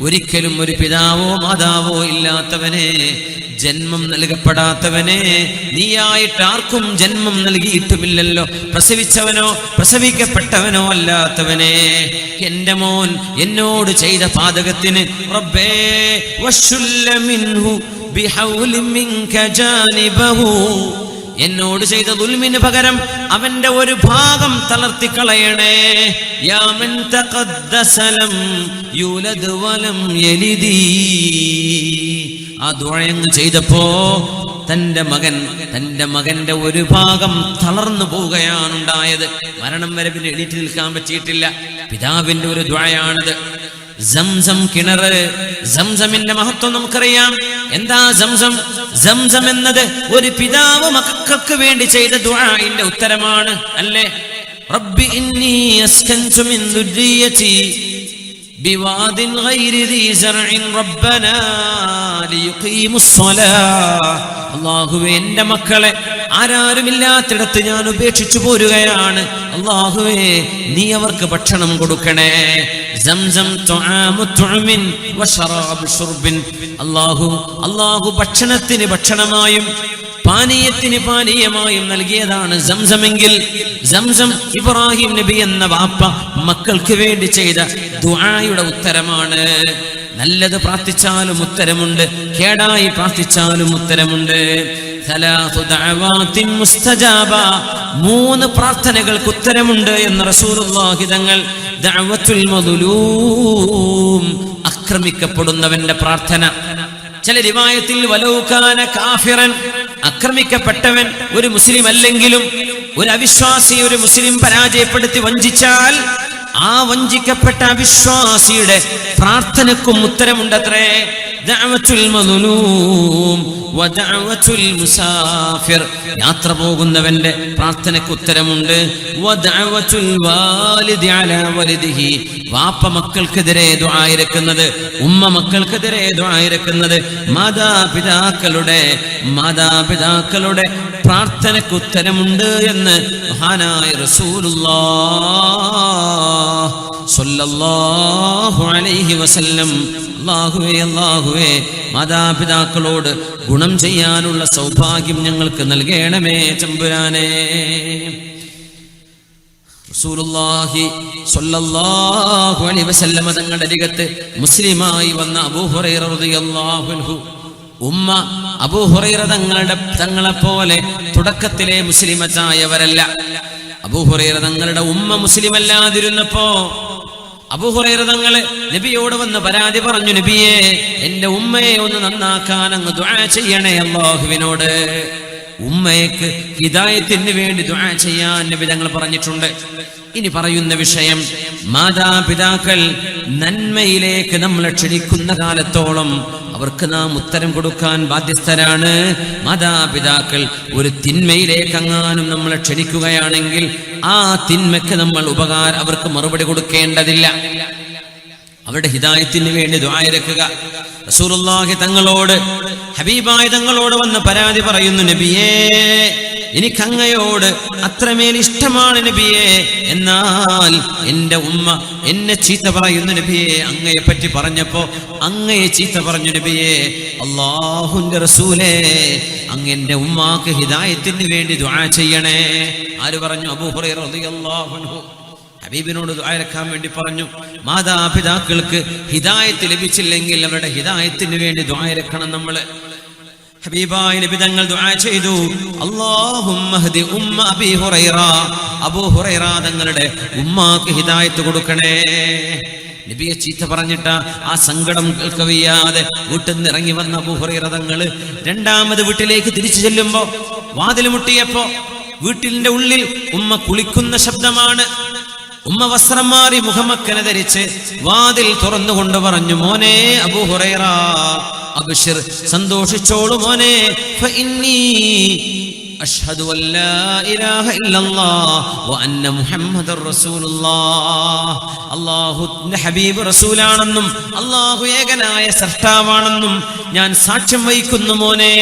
ഒരിക്കലും ഒരു പിതാവോ മാതാവോ ഇല്ലാത്തവനെ, ജന്മം നൽകപ്പെടാത്തവനെ, നീയായിട്ട് ആർക്കും ജന്മം നൽകിയിട്ടുമില്ലല്ലോ, പ്രസവിച്ചവനോ പ്രസവിക്കപ്പെട്ടവനോ അല്ലാത്തവനെ, എന്റെ മോൻ എന്നോട് ചെയ്ത പാതകത്തിന് റബ്ബേ വശുല്ല മിൻഹു ബിഹൗലിൻ മിൻക ജാനിബഹു, എന്നോട് ചെയ്ത ദുൽമിന് പകരം അവന്റെ ഒരു ഭാഗം തളർത്തിക്കളയണേ. യാ മൻ തഖദ്ദസ ലം യൂലദ് വലം യലിദി. ആ ദുആ ചെയ്തപ്പോ തന്റെ മകന്റെ ഒരു ഭാഗം തളർന്നു പോവുകയാണ് ഉണ്ടായത്. മരണം വരെ പിന്നെ എണീറ്റ് നിൽക്കാൻ പറ്റിയിട്ടില്ല. പിതാവിന്റെ ഒരു ദുആയാണിത്. സംസം കിണറ്, സംസമിന്റെ മഹത്വം നമുക്കറിയാം. എന്താ സംസം? സംസം എന്നത് ഒരു പിതാവ് മക്കൾക്ക് വേണ്ടി ചെയ്ത ദുആഇന്റെ ഉത്തരമാണ്, അല്ലേ? റബ്ബി ഇന്നി അസ്കൻതു മിൻ ദുർരിയതി ബിവാദിൻ ഗൈരി ദീ സർഇൻ റബ്ബനാ ലിയുഖീമുസ് സ്വലാഹ്. അല്ലാഹുവേ എന്റെ മക്കളെ ആരാരുമില്ലാത്തിടത്ത് ഞാൻ ഉപേക്ഷിച്ചു പോരുകയാണ്. അല്ലാഹുവേ നീ അവർക്ക് ഭക്ഷണം കൊടുക്കണേ. സംസം തുആമു തുഅമിൻ വശറാബു ശുർബിൻ. അല്ലാഹു ഭക്ഷണത്തിന് ഭക്ഷണമായും പാനീയത്തിന് പാനീയമായും നൽകിയതാണ് സംസമെങ്കിൽ, സംസം ഇബ്രാഹിം നബി എന്ന വാപ്പ മക്കൾക്ക് വേണ്ടി ചെയ്ത ദുആയുടെ ഉത്തരമാണ്. നല്ലത് പ്രാർത്ഥിച്ചാലും ഉത്തരമുണ്ട്, കേടായി പ്രാർത്ഥിച്ചാലും ഉത്തരമുണ്ട്. 3 ദഅവാത്തിൻ മുസ്തജാബ, 3 പ്രാർത്ഥനകൾക്ക് ഉത്തരമുണ്ട് എന്ന് റസൂലുള്ളാഹി തങ്ങൾ. ദഅവത്തുൽ മദ്ലൂം, ആക്രമിക്കപ്പെടുന്നവന്റെ പ്രാർത്ഥന. ചില റിവായത്തിൽ വലൗകാന കാഫിറൻ, ആക്രമിക്കപ്പെട്ടവൻ ഒരു മുസ്ലിം അല്ലെങ്കിലും ഒരു അവിശ്വാസി ഒരു മുസ്ലിം പരാജയപ്പെടുത്തി വഞ്ചിച്ചാൽ ആ വഞ്ചിക്കപ്പെട്ട അവിശ്വാസിയുടെ പ്രാർത്ഥനക്കും ഉത്തരമുണ്ടത്രേ. ദഅവത്തുൽ മദ്ലൂം വദഅവത്തുൽ മുസാഫിർ, യാത്ര പോകുന്നവന്റെ പ്രാർത്ഥനയ്ക്ക് ഉത്തരമുണ്ട്. വദഅവത്തുൽ വാലിദി അലാ വലിദിഹി, വാപ്പ മക്കൾക്കെതിരെ ദുആ ഇറക്കുന്നത്, ഉമ്മ മക്കൾക്കെതിരെ ദുആ ഇറക്കുന്നത്, മാതാപിതാക്കളുടെ പ്രാർത്ഥനയ്ക്ക് ഉത്തരമുണ്ട് എന്ന് മഹാനായ റസൂലുള്ളാഹി സ്വല്ലല്ലാഹു അലൈഹി വസല്ലം. അല്ലാഹുവേ മാതാപിതാക്കളോട് ഗുണം ചെയ്യാനുള്ള സൗഭാഗ്യം ഞങ്ങൾക്ക് നൽകണമേ തമ്പുരാനേ. റസൂലുള്ളാഹി സ്വല്ലല്ലാഹു അലൈഹി വസല്ലം തങ്ങളുടെ അരികത്ത് മുസ്ലിമായി വന്ന അബൂ ഹുറൈറ റളിയല്ലാഹു അൻഹു, ഉമ്മ അബൂ ഹുറൈറ തങ്ങളെപ്പോലെ തുടക്കത്തിലെ മുസ്ലിമത്തായവരല്ല. അബൂ ഹുറൈറ തങ്ങളുടെ ഉമ്മ മുസ്ലിമല്ലാതിരുന്നപ്പോ അബൂ ഹുറൈറ തങ്ങള് നബിയോട് വന്ന് പരാതി പറഞ്ഞു, നബിയെ, എന്റെ ഉമ്മയെ ഒന്ന് നന്നാക്കാൻ അങ്ങ് ദുആ ചെയ്യണേ അല്ലാഹുവിനോട്. ഉമ്മയ്ക്ക് ഹിദായത്തിന് വേണ്ടി ദുആ ചെയ്യാൻ നബി തങ്ങൾ പറഞ്ഞിട്ടുണ്ട്. ഇനി പറയുന്ന വിഷയം, മാതാപിതാക്കൾ നന്മയിലേക്ക് നമ്മളെ ക്ഷണിക്കുന്ന കാലത്തോളം അവർക്ക് നാം ഉത്തരം കൊടുക്കാൻ ബാധ്യസ്ഥരാണ്. മാതാപിതാക്കൾ ഒരു തിന്മയിലേക്ക് അങ്ങാനും നമ്മളെ ക്ഷണിക്കുകയാണെങ്കിൽ ആ തിന്മയ്ക്ക് നമ്മൾ അവർക്ക് മറുപടി കൊടുക്കേണ്ടതില്ല. അവരുടെ ഹിദായത്തിന് വേണ്ടി ദുആ ഇറക്കുക. റസൂലുള്ളാഹി തങ്ങളോട്, ഹബീബായ തങ്ങളോട് വന്ന് പരാതി പറയുന്നു, നബിയേ, എനിക്കങ്ങയോട് അത്രമേൽ ഇഷ്ടമാണ് നബിയേ, എന്നാൽ എന്റെ ഉമ്മ എന്നെ ചീത്ത പറയുന്നു നബിയേ. അങ്ങയെ പറ്റി പറഞ്ഞപ്പോ അങ്ങയെ ചീത്ത പറഞ്ഞു നബിയേ. അല്ലാഹുവിന്റെ റസൂലേ, അങ്ങ് എന്റെ ഉമ്മാക്ക് ഹിദായത്തിന് വേണ്ടി ദുആ ചെയ്യണേ. ആര് പറഞ്ഞു? അബൂ ഹുറൈറ റളിയല്ലാഹു അൻഹു ഹബീബിനോട് ദുആ ഇറക്കാൻ വേണ്ടി പറഞ്ഞു. മാതാപിതാക്കൾക്ക് ഹിദായത്ത് ലഭിച്ചില്ലെങ്കിൽ അവരുടെ ഹിദായത്തിന് വേണ്ടി ദുആ ഇറക്കണം നമ്മള്. ഹബീബായ നബി തങ്ങൾ ദുആ ചെയ്തു, അല്ലാഹുമ്മ ഹ്ദി ഉമ്മ അബീ ഹുറൈറ, അബൂ ഹുറൈറ തങ്ങളുടെ ഉമ്മാക്ക് ഹിദായത്ത് കൊടുക്കണേ. നബിയെ ചീത്ത പറഞ്ഞിട്ട് ആ സങ്കടം കേൾക്കവയ്യാതെ വീട്ടിൽ നിന്ന് ഇറങ്ങി വന്ന അബൂ ഹുറൈറ തങ്ങള് രണ്ടാമത് വീട്ടിലേക്ക് തിരിച്ചു ചെല്ലുമ്പോ വാതിൽ മുട്ടിയപ്പോ വീട്ടിന്റെ ഉള്ളിൽ ഉമ്മ കുളിക്കുന്ന ശബ്ദമാണ്. ഉമ്മ വസ്ത്രം മാറി മുഖമക്കനെ ധരിച്ച് വാതിൽ തുറന്നുകൊണ്ട് പറഞ്ഞു, മോനെ അബൂ ഹുറൈറ, അബ്ശിർ, സന്തോഷിച്ചോളൂ മോനെ, ഫഇന്നീ അഷ്ഹദു അല്ലാ ഇലാഹ ഇല്ലല്ലാഹ് വ അന്ന മുഹമ്മദർ റസൂലുള്ളാഹ്. അല്ലാഹുവിന്റെ ഹബീബ് റസൂലാണെന്നും അല്ലാഹു ഏകനായ സൃഷ്ടാവാണെന്നും ഞാൻ സാക്ഷ്യം വഹിക്കുന്നു മോനെ.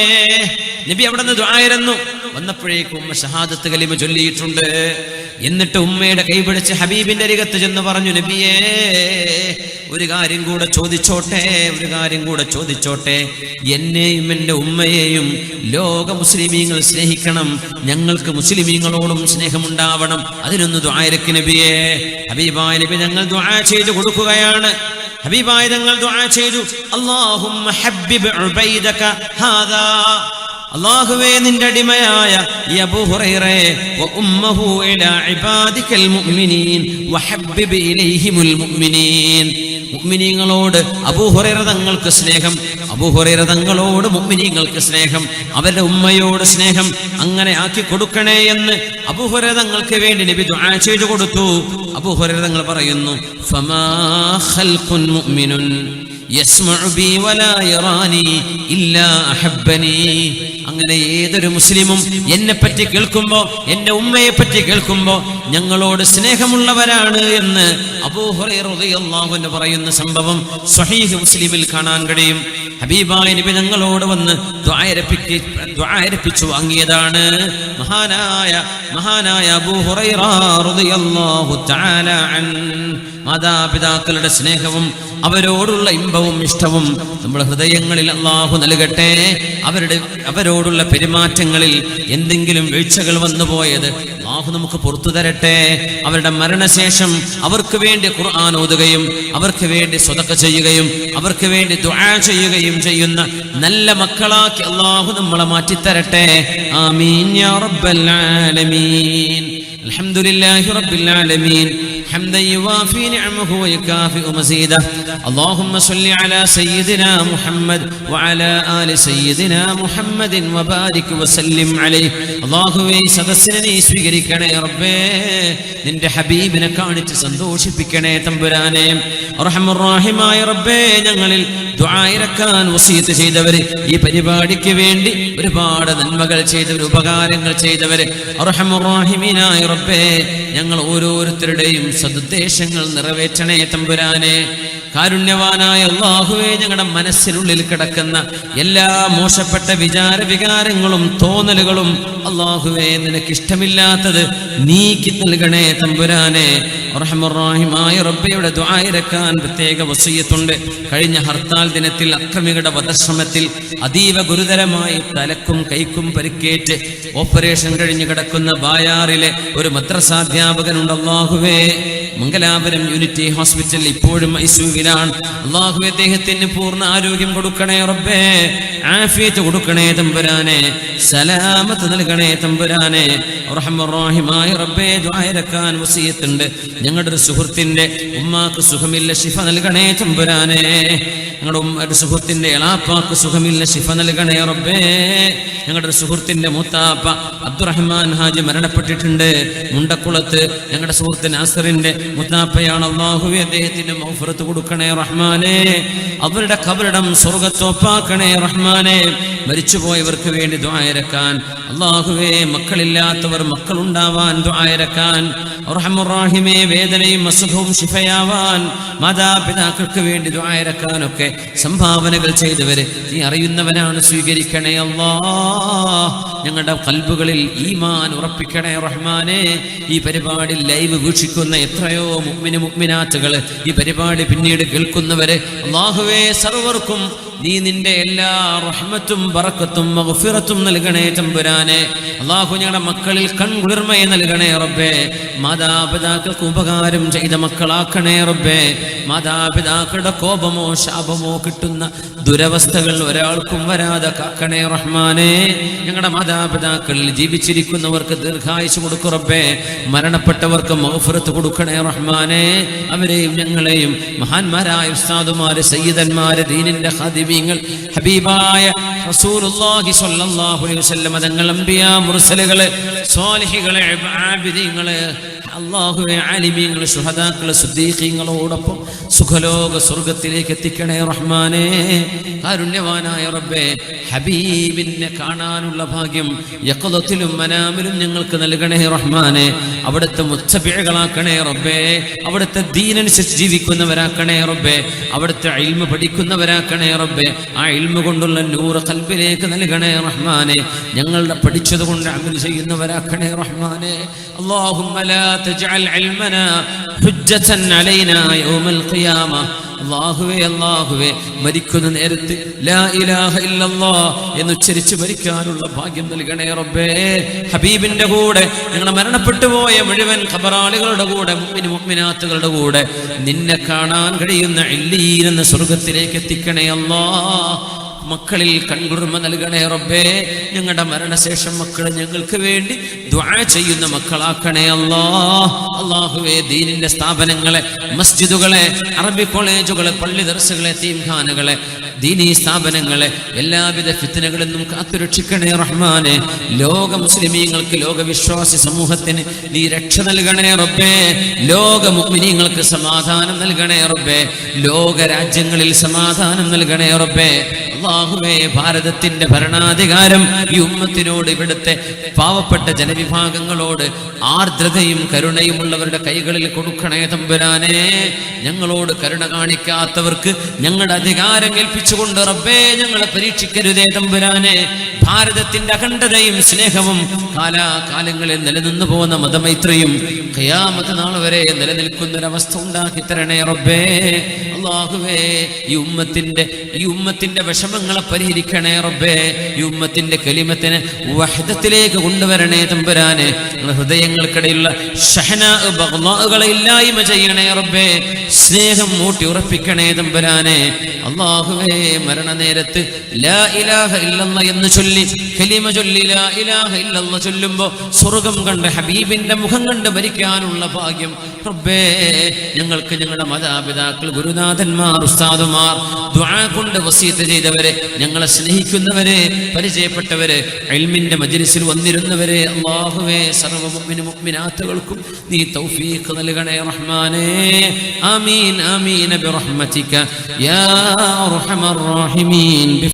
നബി അവിടെ നിന്ന് ദുആയിരുന്നു. വന്നപ്പോഴേക്കും ഉമ്മ ഷഹാദത്ത് കലിമ ചൊല്ലിയിട്ടുണ്ട്. എന്നിട്ട് ഉമ്മയുടെ കൈപിടിച്ച് ഹബീബിന്റെ അരികത്ത് ചെന്ന് പറഞ്ഞു, നബിയേ, ഒരു കാര്യം കൂടെ ചോദിച്ചോട്ടെ, എന്നെയും എൻ്റെ ഉമ്മയെയും ലോക മുസ്ലിമീങ്ങൾ സ്നേഹിക്കണം, ഞങ്ങൾക്ക് മുസ്ലിമീങ്ങളോടും സ്നേഹമുണ്ടാവണം, അതിനൊന്ന് ദുആ ഇറക്ക് നബിയേ. ഹബീബായ നബി ഞങ്ങൾ ദുആ ചെയ്തു കൊടുക്കുകയാണ്. ഹബീബായ തങ്ങൾ ദുആ ചെയ്തു, അല്ലാഹുമ്മ ഹബ്ബിബ് ഉബൈദക ഹാദാ, അല്ലാഹുവേ, നിന്റെ അടിമയായ അബൂ ഹുറൈറയെ വ ഉമ്മഹു ഇലാ ഇബാദിക്കൽ മുഅ്മിനീൻ വഹബ്ബിബ് ഇലൈഹിമുൽ മുഅ്മിനീൻ. മുഅ്മിനീങ്ങളോട് അബൂ ഹുറൈറ തങ്ങൾക്ക് സ്നേഹം, അബൂ ഹുറൈറ തങ്ങളോട് മുഅ്മിനീങ്ങൾക്ക് സ്നേഹം, അവരുടെ ഉമ്മയോട് സ്നേഹം അങ്ങനെ ആക്കി കൊടുക്കണേ എന്ന് അബൂ ഹുറൈറ തങ്ങൾക്ക് വേണ്ടി നബി ദുആ ചെയ്തു കൊടുത്തു. അബൂ ഹുറൈറ തങ്ങൾ പറയുന്നു, ഫമാ ഖൽഖുൻ മുഅ്മിനുൻ യസ്മഉ ബി വലാ യറാനി ഇല്ലാ അഹബ്ബനി. അങ്ങനെ ഏതൊരു മുസ്ലിമും എന്നെ പറ്റി കേൾക്കുമ്പോ, എന്റെ ഉമ്മയെ പറ്റി കേൾക്കുമ്പോ ഞങ്ങളോട് സ്നേഹമുള്ളവരാണ് എന്ന് അബൂ ഹുറൈറ റളിയല്ലാഹു അൻഹു പറയുന്ന സംഭവം സ്വഹീഹ് മുസ്ലിമിൽ കാണാൻ കഴിയും. ഹബീബായ നബി ഞങ്ങളോട് വന്ന് ദുആ ഇരപ്പിച്ചു വാങ്ങിയതാണ് മഹാനായ അബൂ ഹുറൈറ റളിയല്ലാഹു തആല അൻഹു. മാതാപിതാക്കളുടെ സ്നേഹവും അവരോടുള്ള ഇമ്പവും ഇഷ്ടവും നമ്മുടെ ഹൃദയങ്ങളിൽ അല്ലാഹു നൽകട്ടെ. അവരോടുള്ള പെരുമാറ്റങ്ങളിൽ എന്തെങ്കിലും വീഴ്ചകൾ വന്നുപോയത് അല്ലാഹു നമുക്ക് പുറത്തു തരട്ടെ. അവരുടെ മരണശേഷം അവർക്ക് വേണ്ടി ഖുർആൻ ഓതുകയും അവർക്ക് വേണ്ടി സ്വതക്ക ചെയ്യുകയും അവർക്ക് വേണ്ടി ദുആ ചെയ്യുകയും ചെയ്യുന്ന നല്ല മക്കളാക്കി അല്ലാഹു നമ്മളെ മാറ്റിത്തരട്ടെ. ആമീൻ യാ റബ്ബൽ ആലമീൻ. അൽഹംദുലില്ലാഹി റബ്ബിൽ ആലമീൻ حمدا يوافي نعمه ويكافئ مزيده. اللهم صل على سيدنا محمد وعلى آل سيدنا محمد وبارك وسلم عليه. അല്ലാഹുവേ, സദസ്സിനെ നീ സ്വീകരിക്കണേ റബ്ബേ. നിന്റെ ഹബീബിനെ കാണിച്ച് സന്തോഷിപ്പിക്കണേ തമ്പുരാനെ. അർഹമർ റഹീമായ റബ്ബേ, ഞങ്ങളിൽ ദുആ ഇറക്കാൻ വസിയത്ത് ചെയ്തവര്, ഈ പരിപാടിക്ക് വേണ്ടി ഒരുപാട് നന്മകൾ ചെയ്തവർ, ഉപകാരങ്ങൾ ചെയ്തവര്, അർഹമർ റഹീമീനായ റബ്ബേ, ഞങ്ങൾ ഓരോരുത്തരുടെയും സദുദ്ദേശങ്ങൾ നിറവേറ്റണേ തമ്പുരാനെ. കാരുണ്യവാനായ അല്ലാഹുവേ, ഞങ്ങളുടെ മനസ്സിനുള്ളിൽ കിടക്കുന്ന എല്ലാ മോശപ്പെട്ട വികാരങ്ങളും തോന്നലുകളും അല്ലാഹുവേ നിനക്കിഷ്ടമില്ലാത്തത് നീക്കി നൽകണേ തമ്പുരാനെ. റഹ്മാനായ റബ്ബിയുടെ ദുആ ഇറക്കാൻ പ്രത്യേക വസിയത്തുണ്ട്. കഴിഞ്ഞ ഹർത്താൽ ദിനത്തിൽ അക്രമികളുടെ വധശ്രമത്തിൽ അതീവ ഗുരുതരമായി തലക്കും കൈക്കും പരിക്കേറ്റ് ഓപ്പറേഷൻ കഴിഞ്ഞ് കിടക്കുന്ന ബായാറിലെ ഒരു മദ്രസാധ്യാപകനുണ്ട്. അല്ലാഹുവേ, മംഗലാപുരം യൂണിറ്റി ഹോസ്പിറ്റൽ ഇപ്പോഴും ഐസിയുവിലാണ്. അല്ലാഹുവേ, അദ്ദേഹത്തിന് പൂർണ്ണ ആരോഗ്യം കൊടുക്കണേ റബ്ബേ, ആഫിയത്ത് കൊടുക്കണേ തമ്പുരാനെ, സലാമത്ത് നൽകണേ തമ്പുരാനെ. റഹ്മാനായ റബ്ബേ, ദുആ ഇറക്കാൻ വസിയത്തുണ്ട്. ഞങ്ങളുടെ ഒരു സുഹൃത്തിന്റെ ഉമ്മാക്ക് സുഖമില്ല, ശിഫ നൽകണേ തമ്പുരാനെ. ഞങ്ങളുടെ ഒരു സുഹൃത്തിന്റെ എളാപ്പാക്ക് സുഖമില്ല, ശിഫ നൽകണേ റബ്ബേ. ഞങ്ങളുടെ ഒരു സുഹൃത്തിന്റെ മൂത്താപ്പ അബ്ദുറഹ്മാൻ ഹാജി മരണപ്പെട്ടിട്ടുണ്ട് മുണ്ടക്കുളത്ത്. ഞങ്ങളുടെ സുഹൃത്ത് നാസറിന്റെ മുത്താപ്പയാണ്. അല്ലാഹുവേ, അദ്ദേഹത്തിന് മഗ്ഫിറത്ത് കൊടുക്കണേ റഹ്മാനെ. അവരുടെ ഖബറിടം സ്വർഗ്ഗത്തോപ്പാക്കണേ റഹ്മാനെ. മരിച്ചുപോയവർക്ക് വേണ്ടി ദുആ ഇറക്കാൻ അല്ലാഹുവേ, മക്കളില്ലാത്തവർ മക്കളുണ്ടാവാൻ ദുആ ഇറക്കാൻ, റഹ്മാനേ വേദനയും അസുഖവും ശിഫയാവാൻ, മാതാപിതാക്കൾക്ക് വേണ്ടി ദുആ ഇറക്കാനൊക്കെ സംഭാവനകൾ ചെയ്തവര് നീ അറിയുന്നവനാണ്, സ്വീകരിക്കണേ അല്ലാഹ്. ഞങ്ങളുടെ ഖൽബുകളിൽ ഈമാൻ ഉറപ്പിക്കണേ റഹ്മാനെ. ഈ പരിപാടി ലൈവ് വീക്ഷിക്കുന്ന എത്രയോ മുഅ്മിനാത്തുകൾ, ഈ പരിപാടി പിന്നീട് കേൾക്കുന്നവരെ അല്ലാഹുവേ, സർവർക്കും നീ നിന്റെ എല്ലാ റഹ്മത്തും ബറക്കത്തും മഗ്ഫിറത്തും നൽകണേ തമ്പുരാനെ. അല്ലാഹു, ഞങ്ങളുടെ മക്കളിൽ കൺകുളിർമയെ നൽകണേ റബ്ബേ. മാതാപിതാക്കൾക്ക് ഉപകാരം ചെയ്ത മക്കളാക്കണേ റബ്ബേ. മാതാപിതാക്കളുടെ കോപമോ ശാപമോ കിട്ടുന്ന ദുരവസ്ഥകൾ ഒരാൾക്കും വരാതെ കാക്കണേ റഹ്മാനെ. ഞങ്ങളുടെ മാതാപിതാക്കളിൽ ജീവിച്ചിരിക്കുന്നവർക്ക് ദീർഘായുസ് കൊടുക്കു റബ്ബേ. മരണപ്പെട്ടവർക്ക് മഗ്ഫിറത്ത് കൊടുക്കണേ റഹ്മാനെ. അവരെയും ഞങ്ങളെയും മഹാന്മാരായ ഉസ്താദുമാര്, സയ്യിദന്മാര്, ദീനിന്റെ ഖാദിമീങ്ങൾ, ഹബീബായ റസൂലുള്ളാഹി സ്വല്ലല്ലാഹു അലൈഹി വസല്ലം തങ്ങൾ, അംബിയാ, മുർസലുകള്, സ്വാലിഹികള്, ആബിദീങ്ങള്, അല്ലാഹുവേ, ആലിമീങ്ങൾ, ശുഹദാക്കള്, സിദ്ദീഖീങ്ങളോടൊപ്പം സുഖലോക സ്വർഗത്തിലേക്ക് എത്തിക്കണേ റഹ്മാനെ. കാരുണ്യവാനായ റബ്ബേ, ഹബീബിനെ കാണാനുള്ള ഭാഗ്യം യഖ്ളത്തിലും മനാമിലും ഞങ്ങൾക്ക് നൽകണേ റഹ്മാനെ. അവിടുത്തെ മുത്തബിഅകളാക്കണേ റബ്ബേ. അവിടുത്തെ ദീനനുസരിച്ച് ജീവിക്കുന്നവരാക്കണേ റബ്ബേ. അവിടുത്തെ ഇൽമ പഠിക്കുന്നവരാക്കണേ റബ്ബേ. ആ ഇൽമ കൊണ്ടുള്ള നൂറ് ഖൽബിലേക്ക് നൽകണേ റഹ്മാനെ. ഞങ്ങളുടെ പഠിച്ചത് കൊണ്ട് അമൽ ചെയ്യുന്നവരാക്കണേ റഹ്മാനെ. അല്ലാഹുമ്മ ലാ തജ്അൽ ഇൽമനാ ഹുജ്ജതൻ അലൈനാ യൗമൽ ഖിയാമ. അല്ലാഹുവേ, മരിക്കുന്ന നേരത്ത് ലാ ഇലാഹ ഇല്ലല്ലാഹ് എന്നുച്ചരിച്ച് മരിക്കാനുള്ള ഭാഗ്യം നൽകണേ റബ്ബേ. ഹബീബിന്റെ കൂടെ ഞങ്ങളെ മരണപ്പെട്ടു പോയ മുഴുവൻ ഖബറാളികളുടെ കൂടെ, മുഅ്മിനാത്തുകളുടെ കൂടെ നിന്നെ കാണാൻ കഴിയുന്ന ഇല്ലീൻ എന്ന സ്വർഗത്തിലേക്ക് എത്തിക്കണേ അല്ലാഹ്. മക്കളിൽ കൺകുളിർമ നൽകണേ റബ്ബേ. ഞങ്ങളുടെ മരണശേഷം മക്കളെ ഞങ്ങൾക്ക് വേണ്ടി ദുആ ചെയ്യുന്ന മക്കളാക്കണേ അല്ലാഹ്. അല്ലാഹുവേ, ദീനിന്റെ സ്ഥാപനങ്ങളെ, മസ്ജിദുകളെ, അറബി കോളേജുകളെ, പള്ളി ദർസുകളെ, തീംഖാനകളെ, ദീനീ സ്ഥാപനങ്ങളെ എല്ലാവിധ ഫിത്നകളിൽ നിന്നും കാത്തുരക്ഷിക്കണേ റഹ്മാനെ. ലോക മുസ്ലിമീങ്ങൾക്ക്, ലോകവിശ്വാസി സമൂഹത്തിന് നീ രക്ഷ നൽകണേ റബ്ബേ. ലോക മുഅ്മിനീങ്ങൾക്ക് സമാധാനം നൽകണേ റബ്ബേ. ലോക രാജ്യങ്ങളിൽ സമാധാനം നൽകണേ റബ്ബേ. അല്ലാഹുവേ, ഭാരതത്തിന്റെ ഭരണാധികാരം ഈ ഉമ്മത്തിനോട്, ഇവിടുത്തെ പാവപ്പെട്ട ജനവിഭാഗങ്ങളോട് ആർദ്രതയും കരുണയുമുള്ളവരുടെ കൈകളിൽ കൊടുക്കണേ തമ്പുരാനെ. ഞങ്ങളോട് കരുണ കാണിക്കാത്തവർക്ക് ഞങ്ങളുടെ അധികാരം ഏൽപ്പിച്ചുകൊണ്ട് റബ്ബേ ഞങ്ങളെ പരീക്ഷിക്കരുതേ തമ്പുരാനെ. ഭാരതത്തിന്റെ അഖണ്ഡതയും സ്നേഹവും കാലാകാലങ്ങളിൽ നിലനിന്നു പോകുന്ന മതമൈത്രിയും ഖിയാമത്ത് നാൾ വരെ നിലനിൽക്കുന്നൊരവസ്ഥ ഉണ്ടാക്കി തരണേ റബ്ബേ. അല്ലാഹുവേ, ഈ ഉമ്മത്തിന്റെ വിഷമങ്ങളെ പരിഹരിക്കണേ റബ്ബേ. ഈ ഉമ്മത്തിന്റെ കലിമത്തിനെ വഹ്ദത്തിലേക്ക് കൊണ്ടുവരണേ തമ്പുരാനെ. ഹൃദയങ്ങൾക്കിടയിലുള്ള ഷഹനാ ബഗ്ളാകളെ ഇല്ലായ്മ ചെയ്യണേ റബ്ബേ. സ്നേഹം മൂട്ടി ഉറപ്പിക്കണേ തമ്പുരാനെ. അല്ലാഹുവേ, മരണനേരത്ത് ലാ ഇലാഹ ഇല്ലല്ലാഹ് എന്ന് ചൊല്ലി, കലിമ ചൊല്ലി ലാ ഇലാഹ ഇല്ലല്ലാഹ് ചൊല്ലുമ്പോ സ്വർഗം കണ്ട് ഹബീബിന്റെ മുഖം കണ്ട് മരിക്കാനുള്ള ഭാഗ്യം റബ്ബേ ഞങ്ങൾക്ക്, ഞങ്ങളുടെ മാതാപിതാക്കൾ, ഗുരുനാഥന്മാർ, ഉസ്താദുമാർ, ദുആ കൊണ്ട് വസീയത്ത് ചെയ്തവരെ, ഞങ്ങളെ സ്നേഹിക്കുന്നവരെ, പരിചയപ്പെട്ടവരെ, ഇൽമിന്റെ മജ്ലിസിൽ വന്നിരുന്നവരെ, അല്ലാഹുവേ, സർവ്വ മുഅ്മിനാത്തുകൾക്കും നീ തൗഫീഖ് നൽകണേ റഹ്മാനേ. ആമീൻ ആമീൻ ബിറഹ്മതിക യാ അർഹമർ റഹീമീൻ.